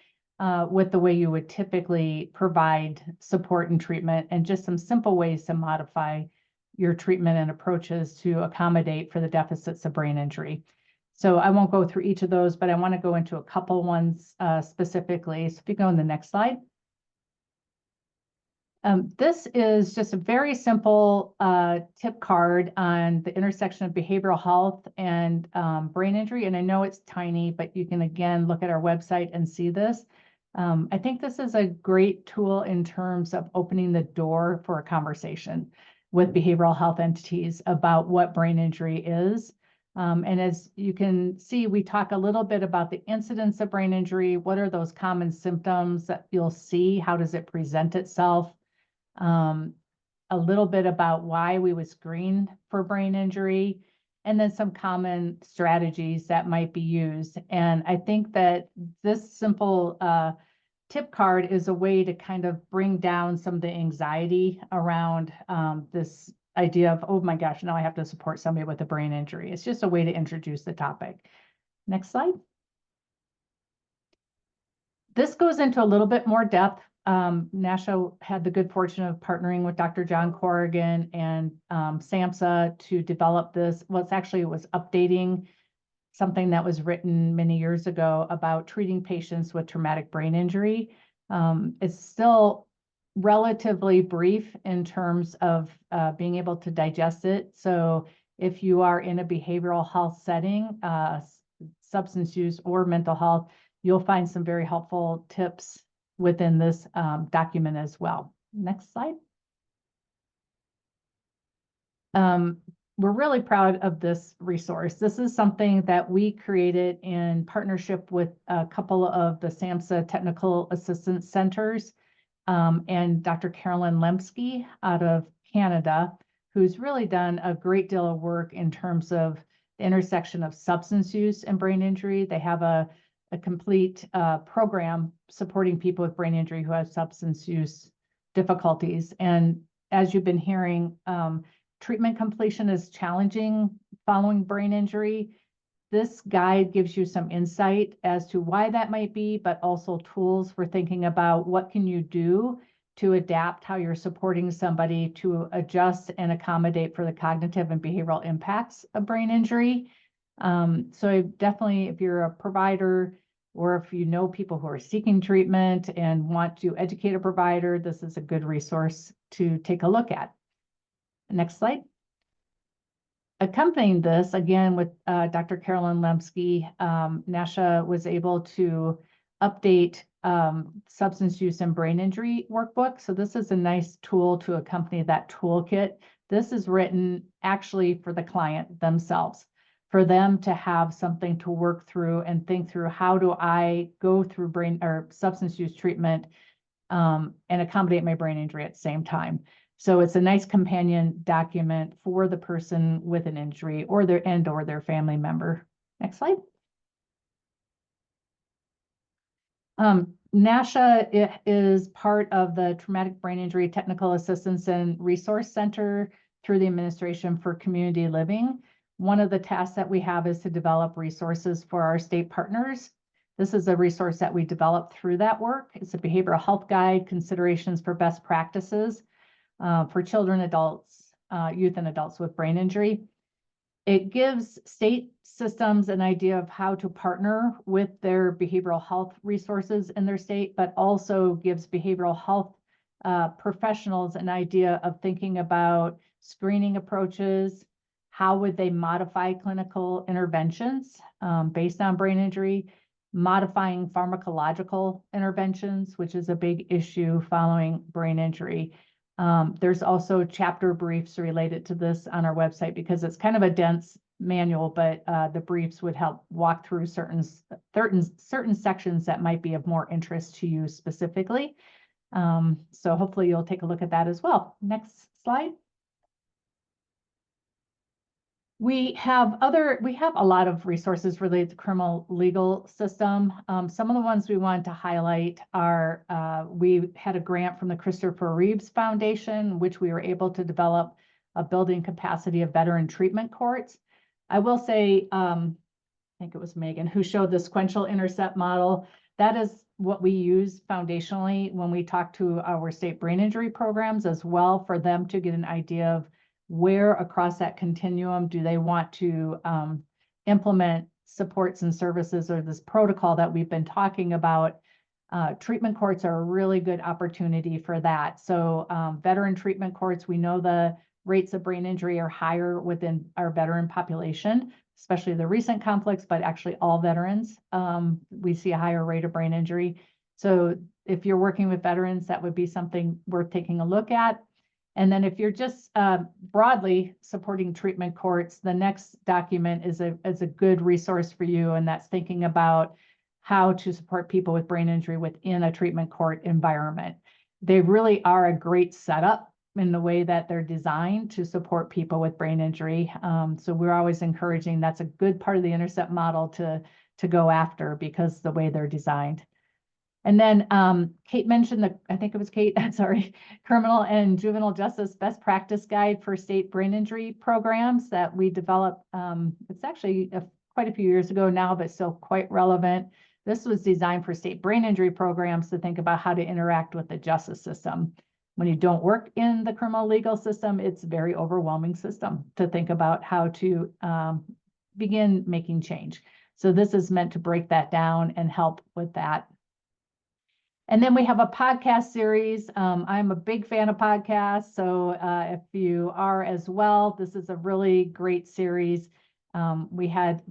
with the way you would typically provide support and treatment, and just some simple ways to modify your treatment and approaches to accommodate for the deficits of brain injury. So I won't go through each of those, but I want to go into a couple ones specifically. So if you go on the next slide. This is just a very simple tip card on the intersection of behavioral health and brain injury. And I know it's tiny, but you can again look at our website and see this. I think this is a great tool in terms of opening the door for a conversation with behavioral health entities about what brain injury is. And as you can see, we talk a little bit about the incidence of brain injury. What are those common symptoms that you'll see? How does it present itself? A little bit about why we would screen for brain injury, and then some common strategies that might be used. And I think that this simple tip card is a way to kind of bring down some of the anxiety around this idea of, oh my gosh, now I have to support somebody with a brain injury. It's just a way to introduce the topic. Next slide. This goes into a little bit more depth. NASHA had the good fortune of partnering with Dr. John Corrigan and SAMHSA to develop this. Well, it was updating something that was written many years ago about treating patients with traumatic brain injury. It's still relatively brief in terms of being able to digest it. So if you are in a behavioral health setting, substance use or mental health, you'll find some very helpful tips within this document as well. Next slide. We're really proud of this resource. This is something that we created in partnership with a couple of the SAMHSA Technical Assistance Centers and Dr. Carolyn Lemsky out of Canada, who's really done a great deal of work in terms of the intersection of substance use and brain injury. They have a complete program supporting people with brain injury who have substance use difficulties. And as you've been hearing, treatment completion is challenging following brain injury. This guide gives you some insight as to why that might be, but also tools for thinking about what can you do to adapt how you're supporting somebody to adjust and accommodate for the cognitive and behavioral impacts of brain injury. So definitely, if you're a provider or if you know people who are seeking treatment and want to educate a provider, this is a good resource to take a look at. Next slide. Accompanying this, again, with Dr. Carolyn Lemsky, NASHA was able to update substance use and brain injury workbook. So this is a nice tool to accompany that toolkit. This is written actually for the client themselves, for them to have something to work through and think through, how do I go through brain or substance use treatment and accommodate my brain injury at the same time. So it's a nice companion document for the person with an injury or their family member. Next slide. NASHA is part of the Traumatic Brain Injury Technical Assistance and Resource Center through the Administration for Community Living. One of the tasks that we have is to develop resources for our state partners. This is a resource that we developed through that work. It's a behavioral health guide, considerations for best practices for children, adults, youth and adults with brain injury. It gives state systems an idea of how to partner with their behavioral health resources in their state, but also gives behavioral health professionals an idea of thinking about screening approaches, how would they modify clinical interventions based on brain injury, modifying pharmacological interventions, which is a big issue following brain injury. There's also chapter briefs related to this on our website because it's kind of a dense manual, but the briefs would help walk through certain sections that might be of more interest to you specifically. So hopefully you'll take a look at that as well. Next slide. We have a lot of resources related to criminal legal system. Some of the ones we wanted to highlight are, we had a grant from the Christopher Reeves Foundation, which we were able to develop a building capacity of veteran treatment courts. I will say, I think it was Megan who showed the sequential intercept model. That is what we use foundationally when we talk to our state brain injury programs as well, for them to get an idea of where across that continuum do they want to implement supports and services or this protocol that we've been talking about. Treatment courts are a really good opportunity for that. So veteran treatment courts, we know the rates of brain injury are higher within our veteran population, especially the recent conflicts, but actually all veterans, we see a higher rate of brain injury. So if you're working with veterans, that would be something worth taking a look at. And then if you're just broadly supporting treatment courts, the next document is a good resource for you, and that's thinking about how to support people with brain injury within a treatment court environment. They really are a great setup in the way that they're designed to support people with brain injury. So we're always encouraging, that's a good part of the Intercept model to go after, because the way they're designed. And then Kate mentioned I think it was Kate, sorry, Criminal and Juvenile Justice Best Practice Guide for State Brain Injury Programs that we developed. It's actually quite a few years ago now, but still quite relevant. This was designed for state brain injury programs to think about how to interact with the justice system. When you don't work in the criminal legal system, it's a very overwhelming system to think about how to begin making change. So this is meant to break that down and help with that. And then we have a podcast series. I'm a big fan of podcasts, so if you are as well, this is a really great series. We had,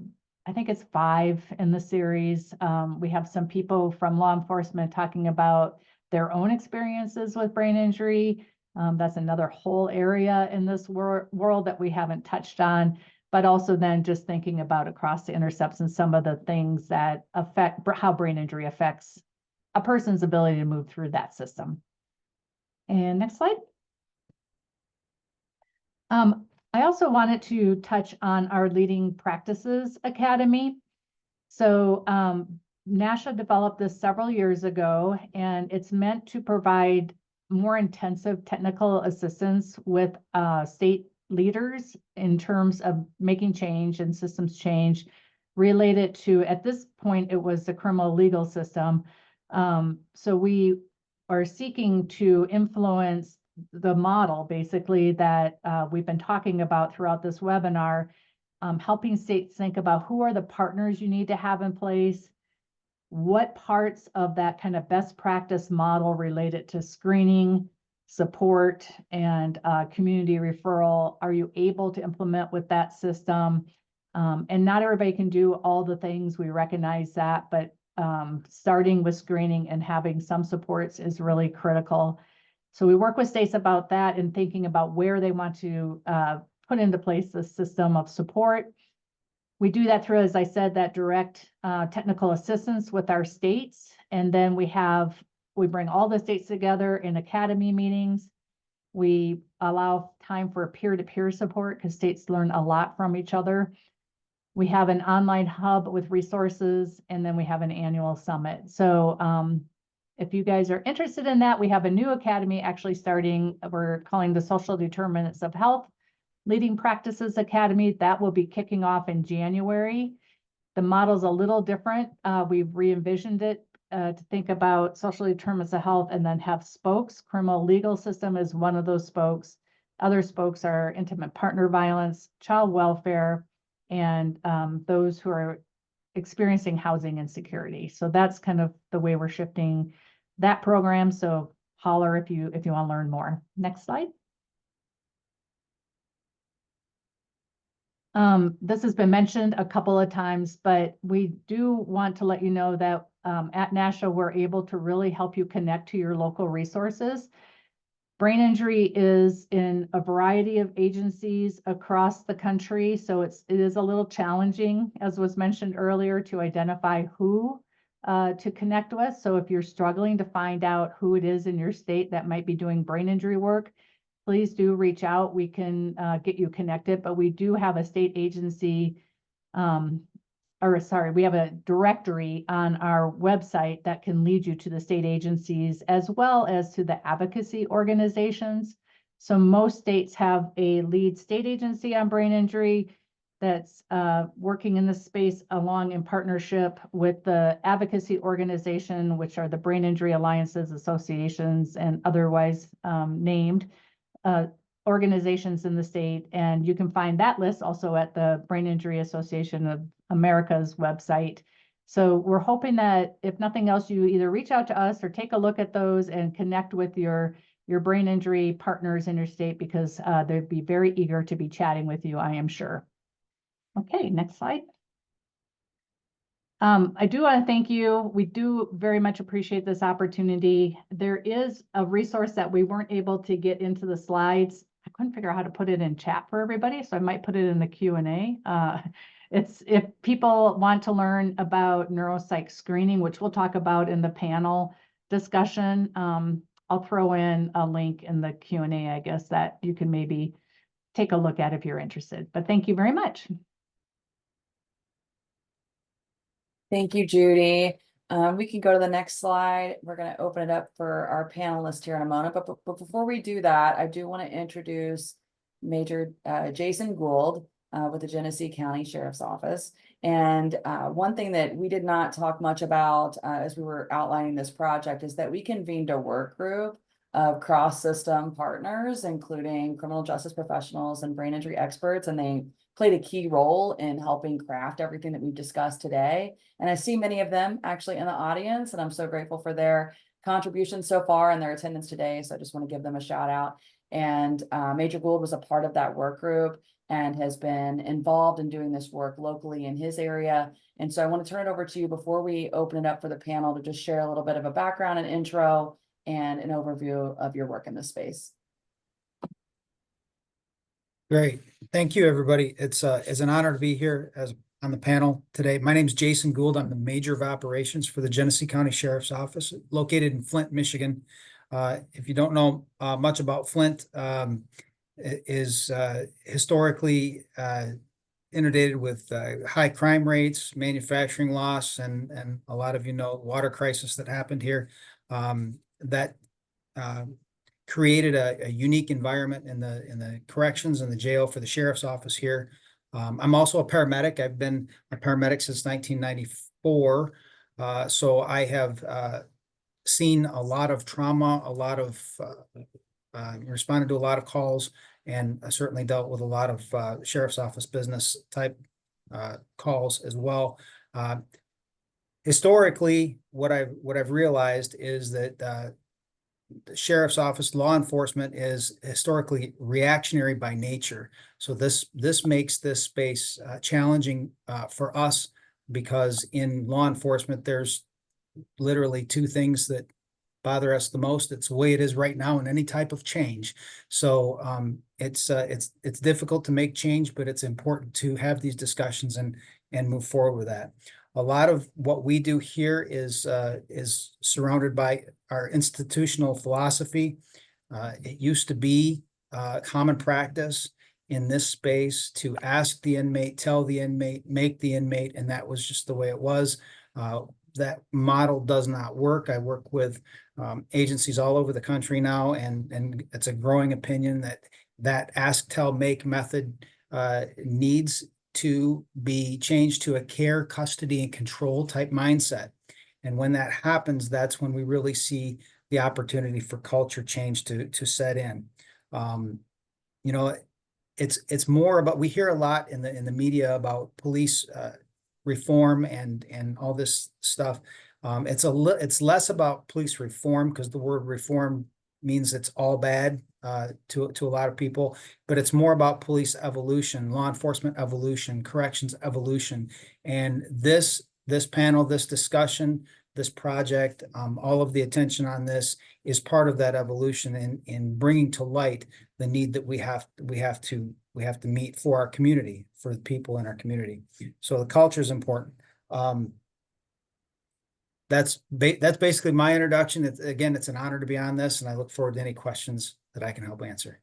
I think it's 5 in the series. We have some people from law enforcement talking about their own experiences with brain injury. That's another whole area in this world that we haven't touched on, but also then just thinking about across the intercepts and some of the things that affect how brain injury affects a person's ability to move through that system. And next slide. I also wanted to touch on our Leading Practices Academy. So NASHA developed this several years ago, and it's meant to provide more intensive technical assistance with state leaders in terms of making change and systems change related to, at this point, it was the criminal legal system. So we are seeking to influence the model, basically, that we've been talking about throughout this webinar, helping states think about who are the partners you need to have in place, what parts of that kind of best practice model related to screening, support, and community referral are you able to implement with that system. And not everybody can do all the things, we recognize that, but starting with screening and having some supports is really critical. So we work with states about that and thinking about where they want to put into place the system of support. We do that through, as I said, that direct technical assistance with our states. And then we bring all the states together in academy meetings. We allow time for peer-to-peer support because states learn a lot from each other. We have an online hub with resources, and then we have an annual summit. So if you guys are interested in that, we have a new academy actually starting, we're calling the Social Determinants of Health Leading Practices Academy. That will be kicking off in January. The model's a little different. We've re-envisioned it to think about social determinants of health and then have spokes. Criminal legal system is one of those spokes. Other spokes are intimate partner violence, child welfare, and those who are experiencing housing insecurity. So that's kind of the way we're shifting that program. So holler if you want to learn more. Next slide. This has been mentioned a couple of times, but we do want to let you know that at NASHA, we're able to really help you connect to your local resources. Brain injury is in a variety of agencies across the country, so it is a little challenging, as was mentioned earlier, to identify who to connect with. So if you're struggling to find out who it is in your state that might be doing brain injury work, please do reach out. We can get you connected, but we do have a state agency, we have a directory on our website that can lead you to the state agencies as well as to the advocacy organizations. So most states have a lead state agency on brain injury that's working in this space along in partnership with the advocacy organization, which are the brain injury alliances, associations, and otherwise named organizations in the state. And you can find that list also at the Brain Injury Association of America's website. So we're hoping that if nothing else, you either reach out to us or take a look at those and connect with your brain injury partners in your state, because they'd be very eager to be chatting with you, I am sure. Okay, next slide. I do want to thank you. We do very much appreciate this opportunity. There is a resource that we weren't able to get into the slides. I couldn't figure out how to put it in chat for everybody, so I might put it in the Q&A. It's if people want to learn about neuropsych screening, which we'll talk about in the panel discussion. I'll throw in a link in the Q&A, I guess, that you can maybe take a look at if you're interested. But thank you very much. Thank you, Judy. We can go to the next slide. We're going to open it up for our panelists here in a moment. But before we do that, I do want to introduce Major Jason Gould with the Genesee County Sheriff's Office. And one thing that we did not talk much about as we were outlining this project is that we convened a work group of cross-system partners, including criminal justice professionals and brain injury experts, and they played a key role in helping craft everything that we've discussed today. And I see many of them actually in the audience, and I'm so grateful for their contributions so far and their attendance today. So I just want to give them a shout out. And Major Gould was a part of that work group and has been involved in doing this work locally in his area. And so I want to turn it over to you before we open it up for the panel to just share a little bit of a background and intro and an overview of your work in this space. Great. Thank you, everybody. It's an honor to be here on the panel today. My name is Jason Gould. I'm the Major of Operations for the Genesee County Sheriff's Office, located in Flint, Michigan. If you don't know much about Flint, it is historically inundated with high crime rates, manufacturing loss, and a lot of water crisis that happened here. That created a unique environment in the corrections and the jail for the sheriff's office here. I'm also a paramedic. I've been a paramedic since 1994. So I have seen a lot of trauma, a lot of responded to a lot of calls, and I certainly dealt with a lot of sheriff's office business type calls as well. Historically, what I've realized is that the sheriff's office, law enforcement, is historically reactionary by nature. So this makes this space challenging for us, because in law enforcement, there's literally two things that bother us the most. It's the way it is right now in any type of change. So it's difficult to make change, but it's important to have these discussions and move forward with that. A lot of what we do here is surrounded by our institutional philosophy. It used to be common practice in this space to ask the inmate, tell the inmate, make the inmate, and that was just the way it was. That model does not work. I work with agencies all over the country now, and it's a growing opinion that ask, tell, make method needs to be changed to a care, custody, and control type mindset. And when that happens, that's when we really see the opportunity for culture change to set in. It's more about, we hear a lot in the media about police reform and all this stuff. It's less about police reform, because the word reform means it's all bad to a lot of people, but it's more about police evolution, law enforcement evolution, corrections evolution. And this panel, this discussion, this project, all of the attention on this is part of that evolution in bringing to light the need that we have to meet for our community, for the people in our community. So the culture is important. That's basically my introduction. It's an honor to be on this, and I look forward to any questions that I can help answer.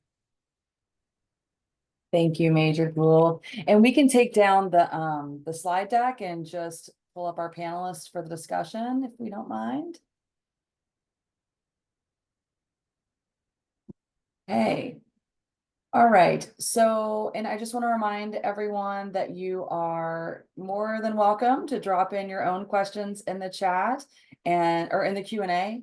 Thank you, Major Gould. And we can take down the slide deck and just pull up our panelists for the discussion, if we don't mind. Okay. All right. So, and I just want to remind everyone that you are more than welcome to drop in your own questions in the chat or in the Q&A,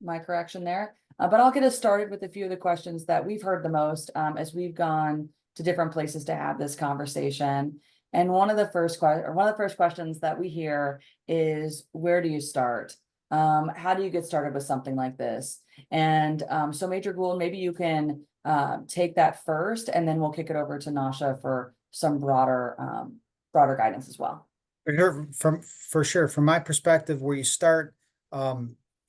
my correction there. But I'll get us started with a few of the questions that we've heard the most as we've gone to different places to have this conversation. And one of the first questions that we hear is, where do you start? How do you get started with something like this? And so Major Gould, maybe you can take that first, and then we'll kick it over to Nasha for some broader guidance as well. For sure, from my perspective, where you start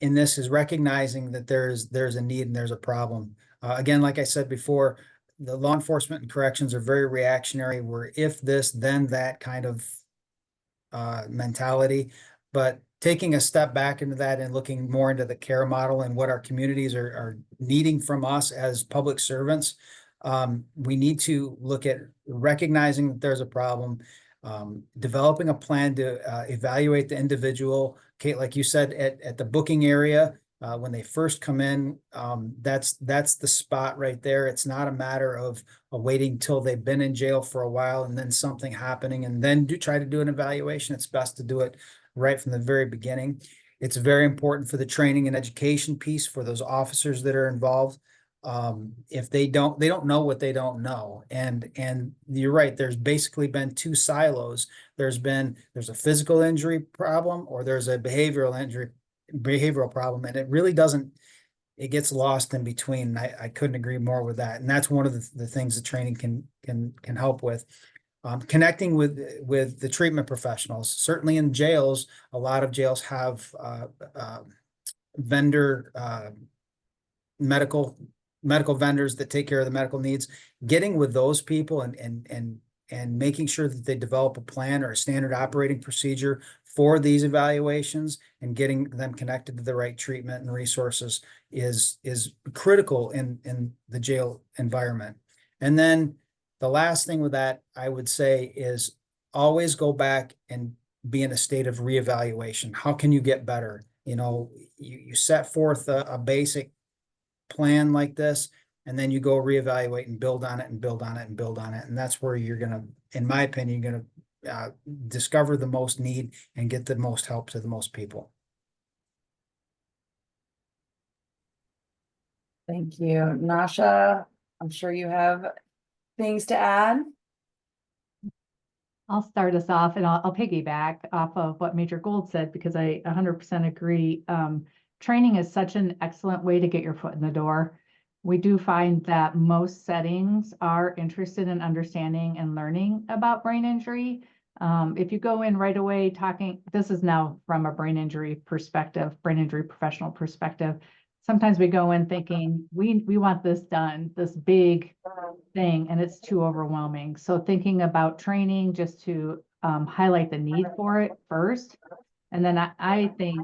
in this is recognizing that there's a need and there's a problem. Again, like I said before, the law enforcement and corrections are very reactionary. We're if this, then that kind of mentality. But taking a step back into that and looking more into the care model and what our communities are needing from us as public servants, we need to look at recognizing that there's a problem, developing a plan to evaluate the individual. Kate, like you said, at the booking area, when they first come in, that's the spot right there. It's not a matter of waiting till they've been in jail for a while and then something happening and then try to do an evaluation. It's best to do it right from the very beginning. It's very important for the training and education piece for those officers that are involved. If they don't know what they don't know. And you're right, there's basically been two silos. There's a physical injury problem or there's a behavioral problem. And it really doesn't, it gets lost in between. I couldn't agree more with that. And that's one of the things that training can help with. Connecting with the treatment professionals. Certainly in jails, a lot of jails have vendor medical vendors that take care of the medical needs. Getting with those people and making sure that they develop a plan or a standard operating procedure for these evaluations and getting them connected to the right treatment and resources is critical in the jail environment. And then the last thing with that, I would say, is always go back and be in a state of reevaluation. How can you get better? You know, you set forth a basic plan like this, and then you go reevaluate and build on it and build on it and build on it. And that's where you're going to, in my opinion, you're going to discover the most need and get the most help to the most people. Thank you. Nasha, I'm sure you have things to add. I'll start us off and I'll piggyback off of what Major Gold said, because I 100% agree. Training is such an excellent way to get your foot in the door. We do find that most settings are interested in understanding and learning about brain injury. If you go in right away talking, this is now from a brain injury perspective, brain injury professional perspective. Sometimes we go in thinking we want this done, this big thing, and it's too overwhelming. So thinking about training just to highlight the need for it first. And then I think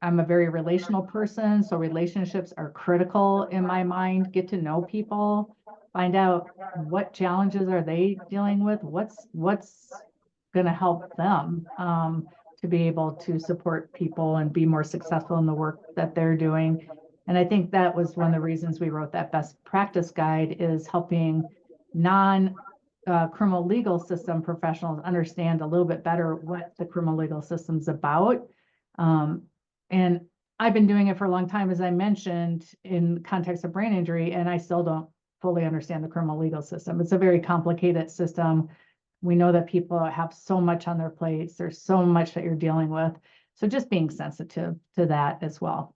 I'm a very relational person, so relationships are critical in my mind. Get to know people, find out what challenges are they dealing with, what's going to help them to be able to support people and be more successful in the work that they're doing. And I think that was one of the reasons we wrote that best practice guide, is helping criminal legal system professionals understand a little bit better what the criminal legal system's about. And I've been doing it for a long time, as I mentioned, in context of brain injury, and I still don't fully understand the criminal legal system. It's a very complicated system. We know that people have so much on their plates. There's so much that you're dealing with. So just being sensitive to that as well.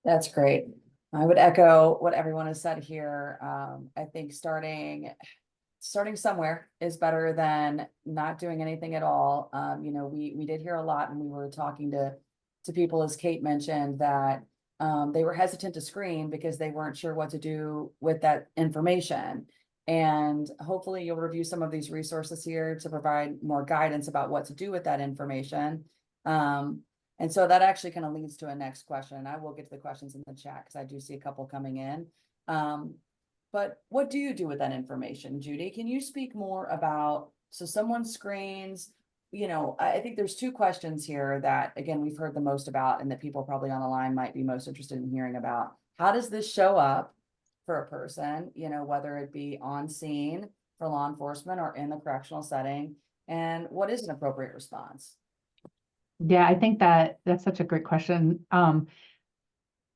That's great. I would echo what everyone has said here. I think starting somewhere is better than not doing anything at all. You know, we did hear a lot when we were talking to people, as Kate mentioned, that they were hesitant to screen because they weren't sure what to do with that information. And hopefully you'll review some of these resources here to provide more guidance about what to do with that information. And so that actually kind of leads to a next question. I will get to the questions in the chat because I do see a couple coming in. But what do you do with that information, Judy? Can you speak more about, so someone screens, you know, I think there's two questions here that, again, we've heard the most about and that people probably on the line might be most interested in hearing about. How does this show up for a person, you know, whether it be on scene for law enforcement or in the correctional setting? And what is an appropriate response? Yeah, I think that's such a great question.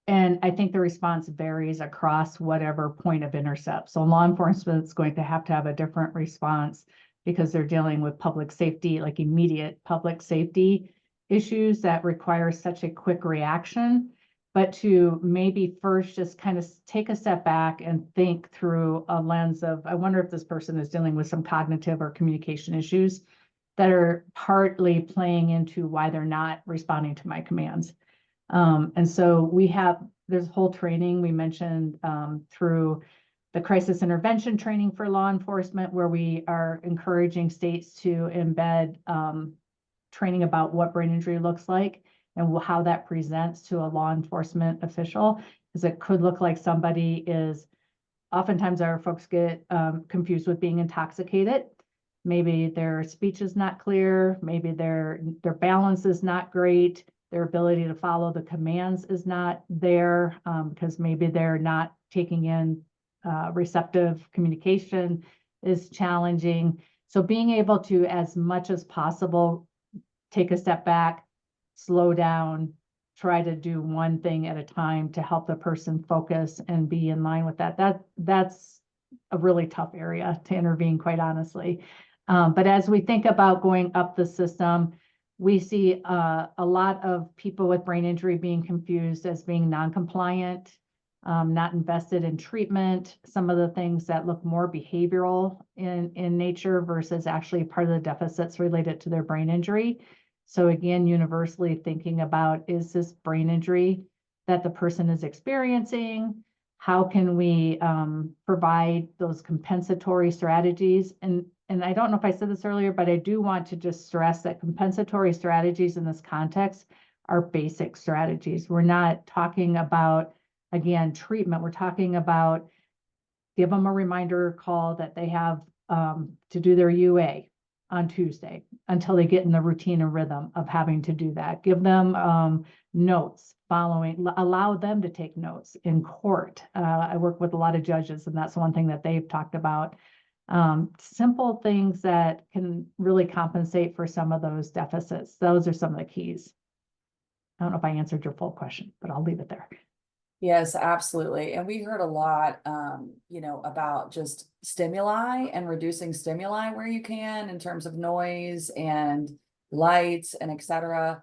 And I think the response varies across whatever point of intercept. So law enforcement is going to have a different response because they're dealing with public safety, like immediate public safety issues that require such a quick reaction. but to maybe first just kind of take a step back and think through a lens of, I wonder if this person is dealing with some cognitive or communication issues that are partly playing into why they're not responding to my commands. And so there's whole training we mentioned through the crisis intervention training for law enforcement, where we are encouraging states to embed training about what brain injury looks like and how that presents to a law enforcement official, because it could look like somebody is, oftentimes our folks get confused with being intoxicated. Maybe their speech is not clear, maybe their balance is not great, their ability to follow the commands is not there, because maybe they're not taking in receptive communication is challenging. So being able to, as much as possible, take a step back, slow down, try to do one thing at a time to help the person focus and be in line with that's a really tough area to intervene, quite honestly. But as we think about going up the system, we see a lot of people with brain injury being confused as being non-compliant, not invested in treatment, some of the things that look more behavioral in nature versus actually part of the deficits related to their brain injury. So again, universally thinking about, is this brain injury that the person is experiencing? How can we provide those compensatory strategies? And I don't know if I said this earlier, but I do want to just stress that compensatory strategies in this context are basic strategies. We're not talking about, again, treatment. We're talking about give them a reminder call that they have to do their UA on Tuesday until they get in the routine and rhythm of having to do that. Give them notes following, allow them to take notes in court. I work with a lot of judges, and that's one thing that they've talked about. Simple things that can really compensate for some of those deficits. Those are some of the keys. I don't know if I answered your full question, but I'll leave it there. Yes, absolutely. And we heard a lot, about just stimuli and reducing stimuli where you can in terms of noise and lights and et cetera.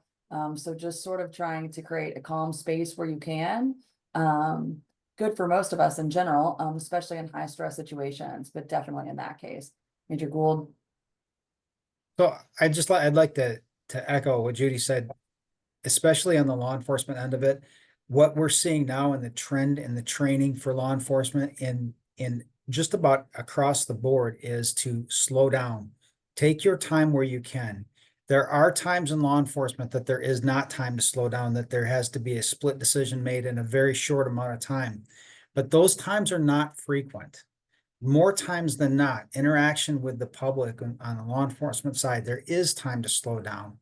So just sort of trying to create a calm space where you can. Good for most of us in general, especially in high stress situations, but definitely in that case. Major Gould. So I'd like to echo what Judy said, especially on the law enforcement end of it. What we're seeing now in the trend in the training for law enforcement in just about across the board is to slow down. Take your time where you can. There are times in law enforcement that there is not time to slow down, that there has to be a split decision made in a very short amount of time. But those times are not frequent. More times than not, interaction with the public on the law enforcement side, there is time to slow down.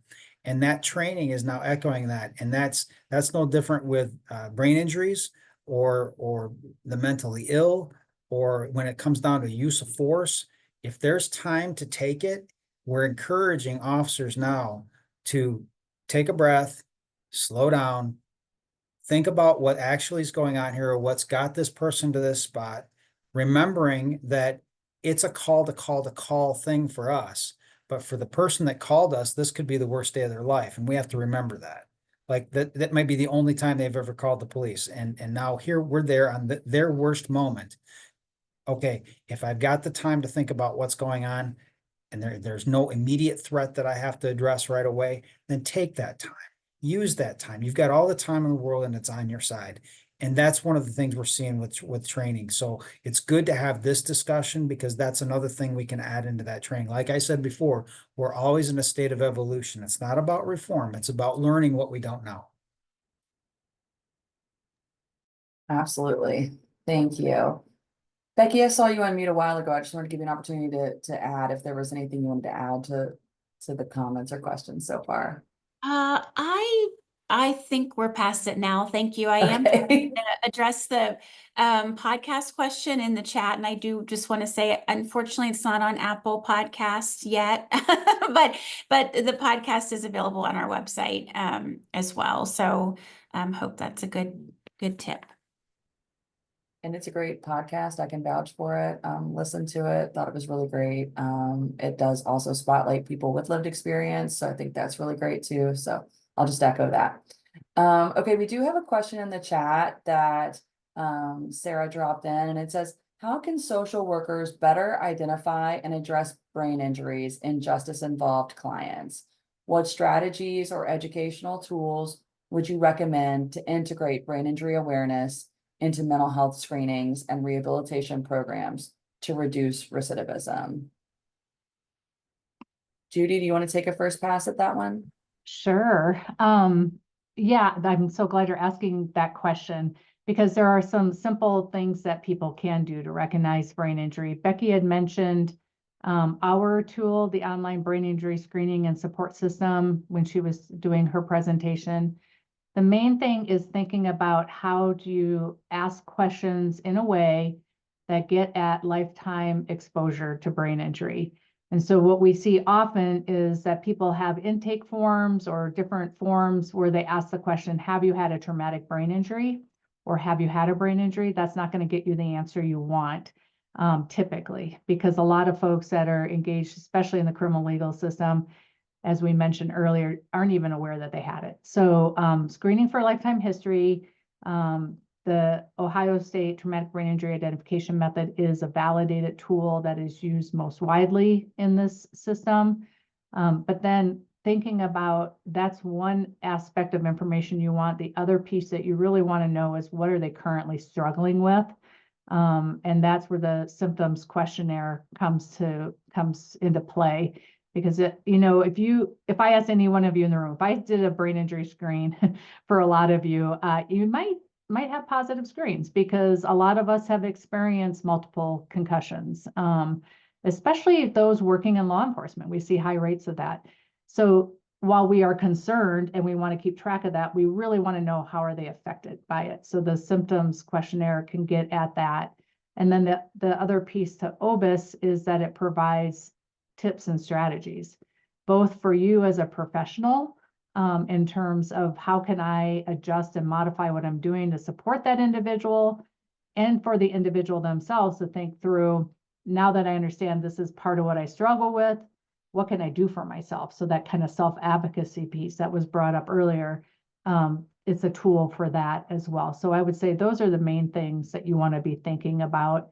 And that training is now echoing that. And that's no different with brain injuries or the mentally ill, or when it comes down to use of force. If there's time to take it, we're encouraging officers now to take a breath, slow down, think about what actually is going on here, or what's got this person to this spot, remembering that it's a call thing for us. But for the person that called us, this could be the worst day of their life. And we have to remember that. Like that might be the only time they've ever called the police. And now here we're there on their worst moment. Okay, if I've got the time to think about what's going on, and there's no immediate threat that I have to address right away, then take that time. Use that time. You've got all the time in the world and it's on your side. And that's one of the things we're seeing with training. So it's good to have this discussion, because that's another thing we can add into that training. Like I said before, we're always in a state of evolution. It's not about reform. It's about learning what we don't know. Absolutely. Thank you. Becky, I saw you unmute a while ago. I just wanted to give you an opportunity to add if there was anything you wanted to add to the comments or questions so far. I think we're past it now. Thank you. I am trying to address the podcast question in the chat, and I do just want to say, unfortunately, it's not on Apple Podcasts yet, but the podcast is available on our website as well. So hope that's a good tip. And it's a great podcast. I can vouch for it. Listen to it. Thought it was really great. It does also spotlight people with lived experience. So I think that's really great too. So I'll just echo that. Okay, we do have a question in the chat that Sarah dropped in, and it says, how can social workers better identify and address brain injuries in justice-involved clients? What strategies or educational tools would you recommend to integrate brain injury awareness into mental health screenings and rehabilitation programs to reduce recidivism? Judy, do you want to take a first pass at that one? Sure. Yeah, I'm so glad you're asking that question because there are some simple things that people can do to recognize brain injury. Becky had mentioned our tool, the online brain injury screening and support system, when she was doing her presentation. The main thing is thinking about how do you ask questions in a way that get at lifetime exposure to brain injury. And so what we see often is that people have intake forms or different forms where they ask the question, have you had a traumatic brain injury? Or have you had a brain injury? That's not going to get you the answer you want, typically, because a lot of folks that are engaged, especially in the criminal legal system, as we mentioned earlier, aren't even aware that they had it. So screening for lifetime history, the Ohio State Traumatic Brain Injury Identification Method is a validated tool that is used most widely in this system. But then thinking about that's one aspect of information you want. The other piece that you really want to know is what are they currently struggling with? And that's where the symptoms questionnaire comes into play. Because if I asked any one of you in the room, if I did a brain injury screen for a lot of you, you might have positive screens because a lot of us have experienced multiple concussions, especially those working in law enforcement. We see high rates of that. So while we are concerned and we want to keep track of that, we really want to know how are they affected by it. So the symptoms questionnaire can get at that. And then the other piece to OBIS is that it provides tips and strategies, both for you as a professional, in terms of how can I adjust and modify what I'm doing to support that individual, and for the individual themselves to think through, now that I understand this is part of what I struggle with, what can I do for myself? So that kind of self-advocacy piece that was brought up earlier, it's a tool for that as well. So I would say those are the main things that you want to be thinking about.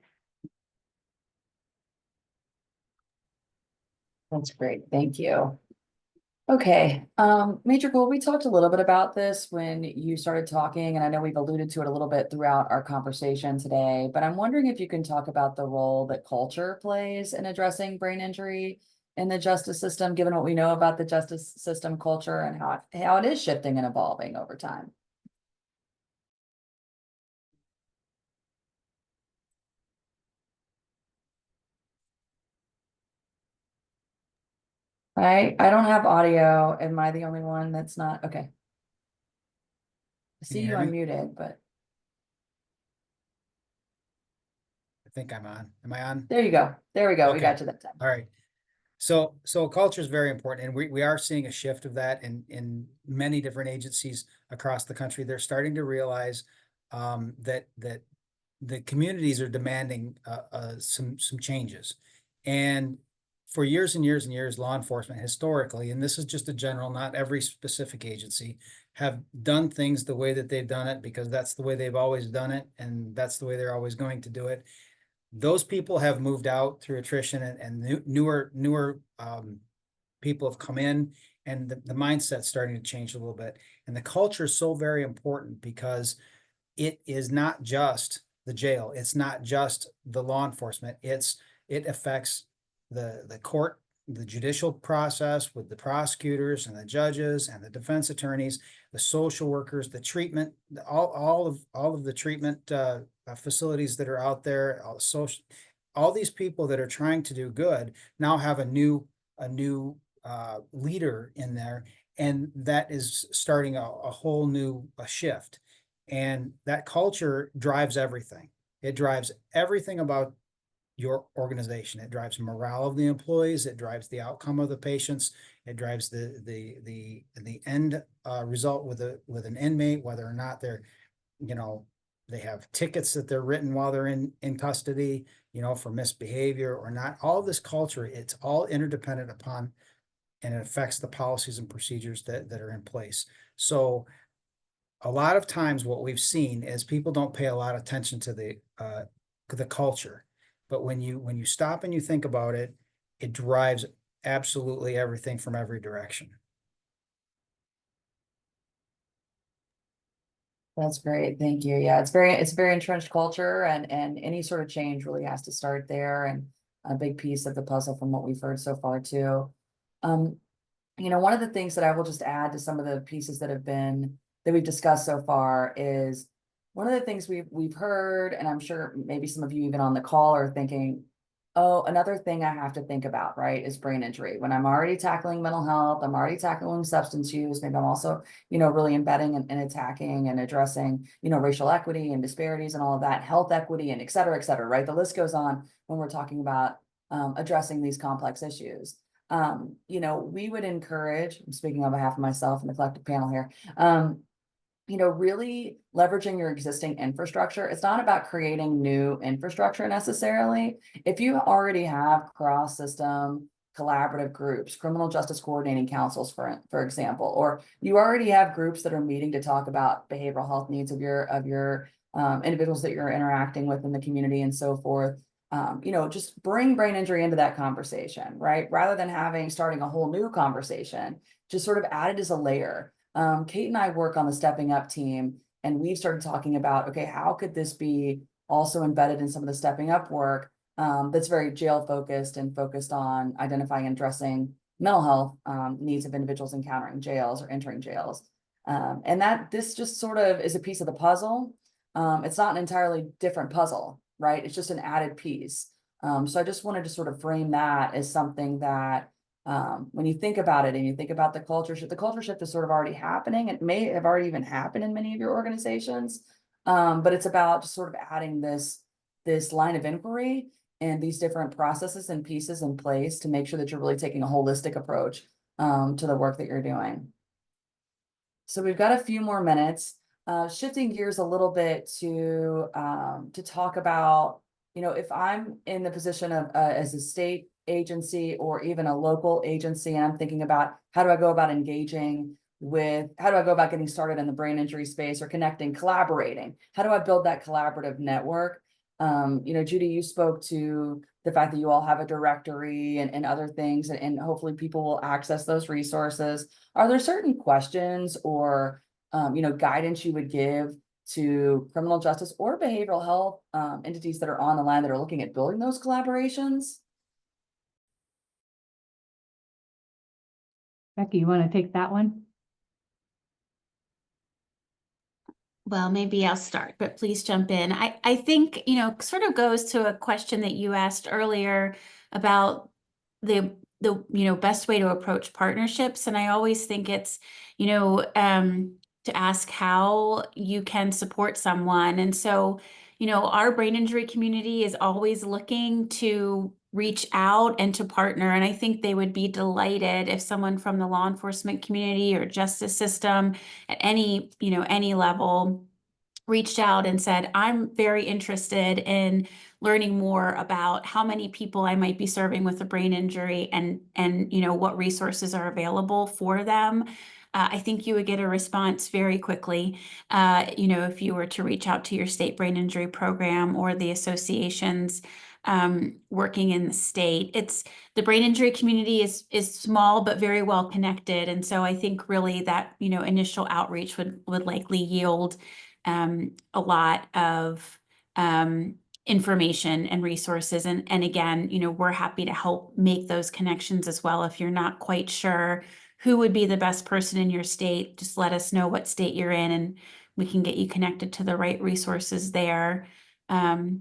That's great. Thank you. Okay, Major Gold, we talked a little bit about this when you started talking, and I know we've alluded to it a little bit throughout our conversation today, but I'm wondering if you can talk about the role that culture plays in addressing brain injury in the justice system, given what we know about the justice system culture and how it is shifting and evolving over time. I don't have audio. Am I the only one that's not? Okay. I see you you hear me? unmuted, but I think I'm on. Am I on? there you go. There we go. We Okay. got you that time. All right. So culture is very important, and we are seeing a shift of that in many different agencies across the country. They're starting to realize that the communities are demanding some changes. And for years and years and years, law enforcement historically, and this is just a general, not every specific agency, have done things the way that they've done it because that's the way they've always done it, and that's the way they're always going to do it. Those people have moved out through attrition, and newer people have come in, and the mindset's starting to change a little bit. And the culture is so very important because it is not just the jail. It's not just the law enforcement. It affects the court, the judicial process with the prosecutors and the judges and the defense attorneys, the social workers, the treatment, all of the treatment facilities that are out there, all these people that are trying to do good now have a new leader in there, and that is starting a whole new shift. And that culture drives everything. It drives everything about your organization. It drives morale of the employees. It drives the outcome of the patients. It drives the end result with an inmate, whether or not they're, they have tickets that they're written while they're in custody, for misbehavior or not. All of this culture, it's all interdependent upon, and it affects the policies and procedures that are in place. So a lot of times what we've seen is people don't pay a lot of attention to the culture. But when you stop and you think about it, it drives absolutely everything from every direction. That's great. Thank you. Yeah, it's a very entrenched culture, and any sort of change really has to start there, and a big piece of the puzzle from what we've heard so far too. Um, one of the things that I will just add to some of the pieces that we've discussed so far is one of the things we've heard, and I'm sure maybe some of you even on the call are thinking, oh, another thing I have to think about, right, is brain injury. When I'm already tackling mental health, I'm already tackling substance use, maybe I'm also, really embedding and attacking and addressing, racial equity and disparities and all of that, health equity and et cetera, right? The list goes on when we're talking about addressing these complex issues. We would encourage, I'm speaking on behalf of myself and the collective panel here, really leveraging your existing infrastructure. It's not about creating new infrastructure necessarily. If you already have cross-system collaborative groups, criminal justice coordinating councils, for example, or you already have groups that are meeting to talk about behavioral health needs of your individuals that you're interacting with in the community and so forth. Just bring brain injury into that conversation, right? Rather than starting a whole new conversation, just sort of add it as a layer. Kate and I work on the Stepping Up team, and we've started talking about, okay, how could this be also embedded in some of the Stepping Up work that's very jail focused and focused on identifying and addressing mental health needs of individuals encountering jails or entering jails. And that this just sort of is a piece of the puzzle. It's not an entirely different puzzle, right? It's just an added piece. So I just wanted to sort of frame that as something that when you think about it and you think about the culture shift is sort of already happening. It may have already even happened in many of your organizations, but it's about just sort of adding this line of inquiry and these different processes and pieces in place to make sure that you're really taking a holistic approach to the work that you're doing. So we've got a few more minutes. Shifting gears a little bit to talk about, if I'm in the position of as a state agency or even a local agency, and I'm thinking about how do I go about getting started in the brain injury space or connecting, collaborating? How do I build that collaborative network? Judy, you spoke to the fact that you all have a directory and other things, and hopefully people will access those resources. Are there certain questions or guidance you would give to criminal justice or behavioral health entities that are on the line that are looking at building those collaborations? Becky, you want to take that one? Well, maybe I'll start, but please jump in. I think, sort of goes to a question that you asked earlier about the best way to approach partnerships. And I always think it's, to ask how you can support someone. And so, our brain injury community is always looking to reach out and to partner. And I think they would be delighted if someone from the law enforcement community or justice system at any level reached out and said, I'm very interested in learning more about how many people I might be serving with a brain injury and what resources are available for them. I think you would get a response very quickly, if you were to reach out to your state brain injury program or the associations working in the state. The brain injury community is small but very well connected, and so I think really that initial outreach would likely yield a lot of information and resources. And again, we're happy to help make those connections as well. If you're not quite sure who would be the best person in your state, just let us know what state you're in and we can get you connected to the right resources there.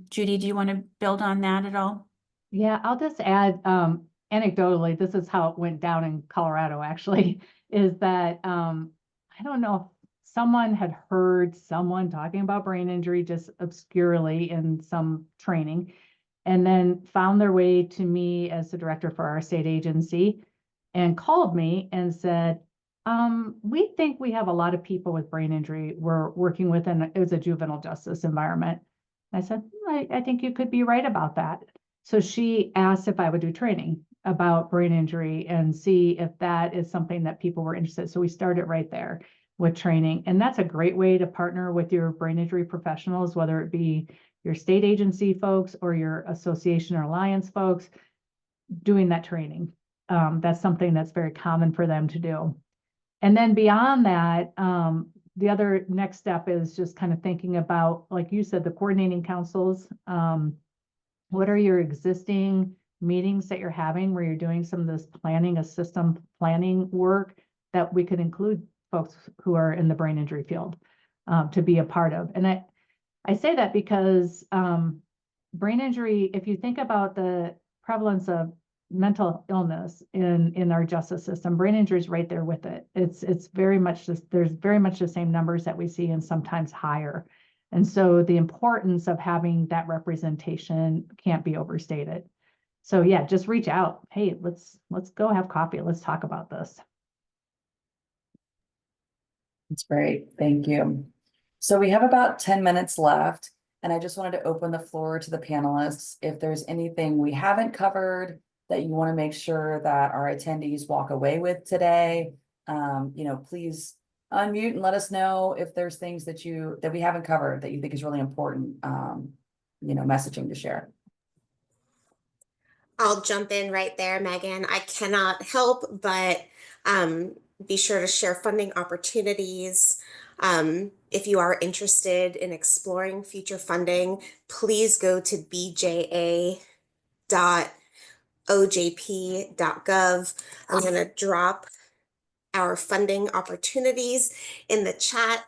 Judy, do you want to build on that at all? Yeah, I'll just add, anecdotally, this is how it went down in Colorado, actually, is that I don't know if someone had heard someone talking about brain injury just obscurely in some training, and then found their way to me as the director for our state agency and called me and said, we think we have a lot of people with brain injury we're working with, and it was a juvenile justice environment. I said, I think you could be right about that. So she asked if I would do training about brain injury and see if that is something that people were interested in. So we started right there. with training. And that's a great way to partner with your brain injury professionals, whether it be your state agency folks or your association or alliance folks doing that training. That's something that's very common for them to do. And then beyond that, the other next step is just kind of thinking about, like you said, the coordinating councils. What are your existing meetings that you're having where you're doing some of this planning, a system planning work that we could include folks who are in the brain injury field to be a part of? And I say that because brain injury, if you think about the prevalence of mental illness in our justice system, brain injury is right there with it. It's very much just, there's very much the same numbers that we see and sometimes higher. And so the importance of having that representation can't be overstated. So yeah, just reach out. Hey, let's go have coffee. Let's talk about this. That's great. Thank you. So we have about 10 minutes left, and I just wanted to open the floor to the panelists. If there's anything we haven't covered that you want to make sure that our attendees walk away with today, please unmute and let us know if there's things that we haven't covered that you think is really important, messaging to share. I'll jump in right there, Megan. I cannot help but be sure to share funding opportunities. If you are interested in exploring future funding, please go to bja.ojp.gov. I'm going to drop our funding opportunities in the chat.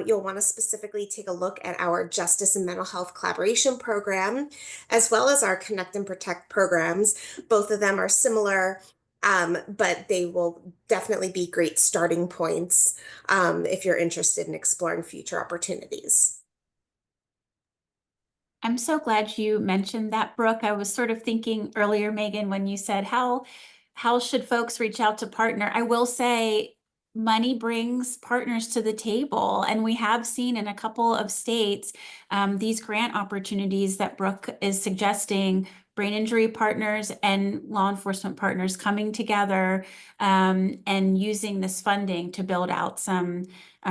You'll want to specifically take a look at our Justice and Mental Health Collaboration Program, as well as our Connect and Protect programs. Both of them are similar, but they will definitely be great starting points if you're interested in exploring future opportunities. I'm so glad you mentioned that, Brooke. I was sort of thinking earlier, Megan, when you said how should folks reach out to partner? I will say money brings partners to the table, and we have seen in a couple of states these grant opportunities that Brooke is suggesting, brain injury partners and law enforcement partners coming together and using this funding to build out some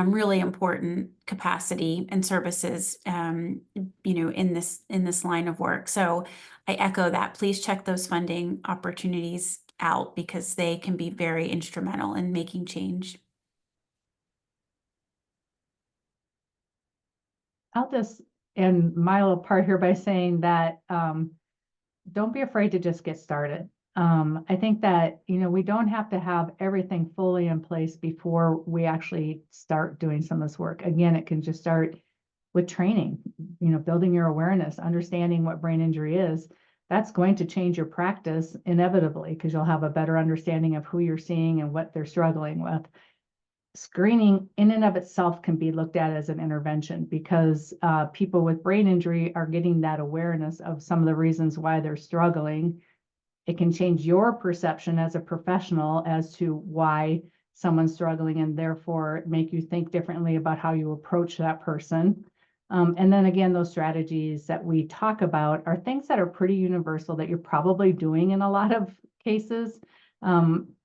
really important capacity and services, in this line of work. So I echo that. Please check those funding opportunities out because they can be very instrumental in making change. I'll just end my little part here by saying that don't be afraid to just get started. I think that, we don't have to have everything fully in place before we actually start doing some of this work. Again, it can just start with training, building your awareness, understanding what brain injury is. That's going to change your practice inevitably because you'll have a better understanding of who you're seeing and what they're struggling with. Screening in and of itself can be looked at as an intervention because people with brain injury are getting that awareness of some of the reasons why they're struggling. It can change your perception as a professional as to why someone's struggling and therefore make you think differently about how you approach that person. And then again, those strategies that we talk about are things that are pretty universal that you're probably doing in a lot of cases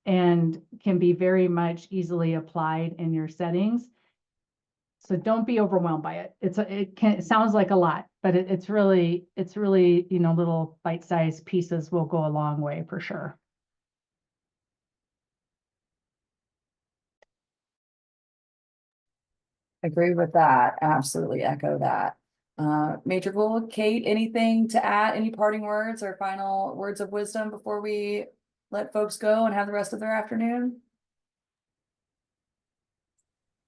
and can be very much easily applied in your settings. So don't be overwhelmed by it. It sounds like a lot, but it's really, little bite-sized pieces will go a long way for sure. Agree with that. Absolutely echo that. Major Goal, Kate, anything to add? Any parting words or final words of wisdom before we let folks go and have the rest of their afternoon?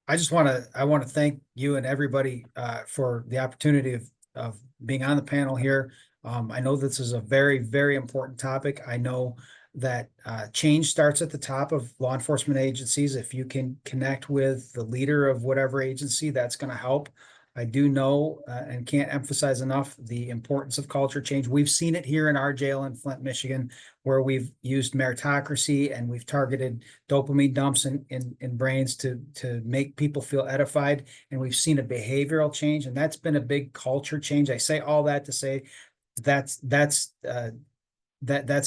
I want to thank you and everybody for the opportunity of being on the panel here. I know this is a very, very important topic. I know that change starts at the top of law enforcement agencies. If you can connect with the leader of whatever agency, that's going to help. I do know and can't emphasize enough the importance of culture change. We've seen it here in our jail in Flint, Michigan, where we've used meritocracy and we've targeted dopamine dumps in brains to make people feel edified. And we've seen a behavioral change, and that's been a big culture change. I say all that to say that's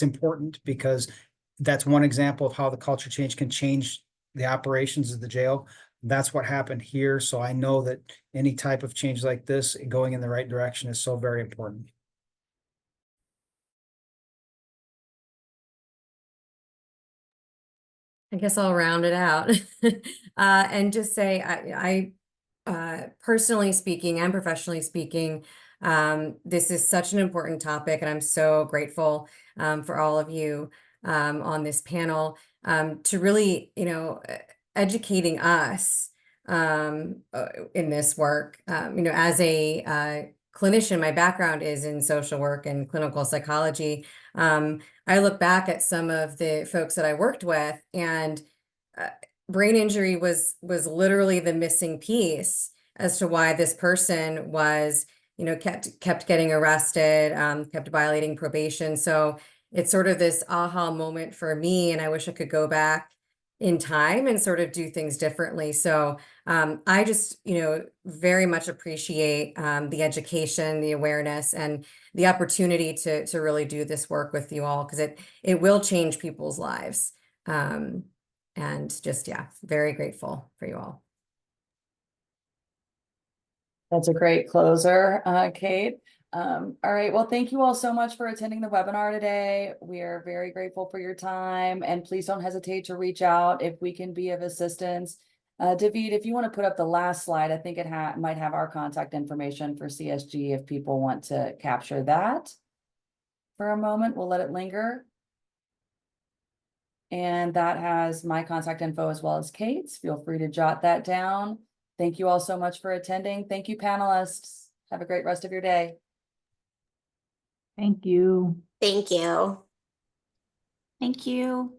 important because that's one example of how the culture change can change the operations of the jail. That's what happened here. So I know that any type of change like this going in the right direction is so very important. I guess I'll round it out and just say personally speaking and professionally speaking, this is such an important topic, and I'm so grateful for all of you on this panel to really, educating us in this work. As a clinician, my background is in social work and clinical psychology. I look back at some of the folks that I worked with, and uh, brain injury was literally the missing piece as to why this person was, kept getting arrested, kept violating probation. So it's sort of this aha moment for me, and I wish I could go back in time and sort of do things differently. So I just, very much appreciate the education, the awareness, and the opportunity to really do this work with you all, because it will change people's lives. And just, yeah, very grateful for you all. That's a great closer, Kate. All right, well, thank you all so much for attending the webinar today. We are very grateful for your time, and please don't hesitate to reach out if we can be of assistance. David, if you want to put up the last slide, I think it might have our contact information for CSG if people want to capture that for a moment. We'll let it linger. And that has my contact info as well as Kate's. Feel free to jot that down. Thank you all so much for attending. Thank you, panelists. Have a great rest of your day. Thank you. Thank you. Thank you.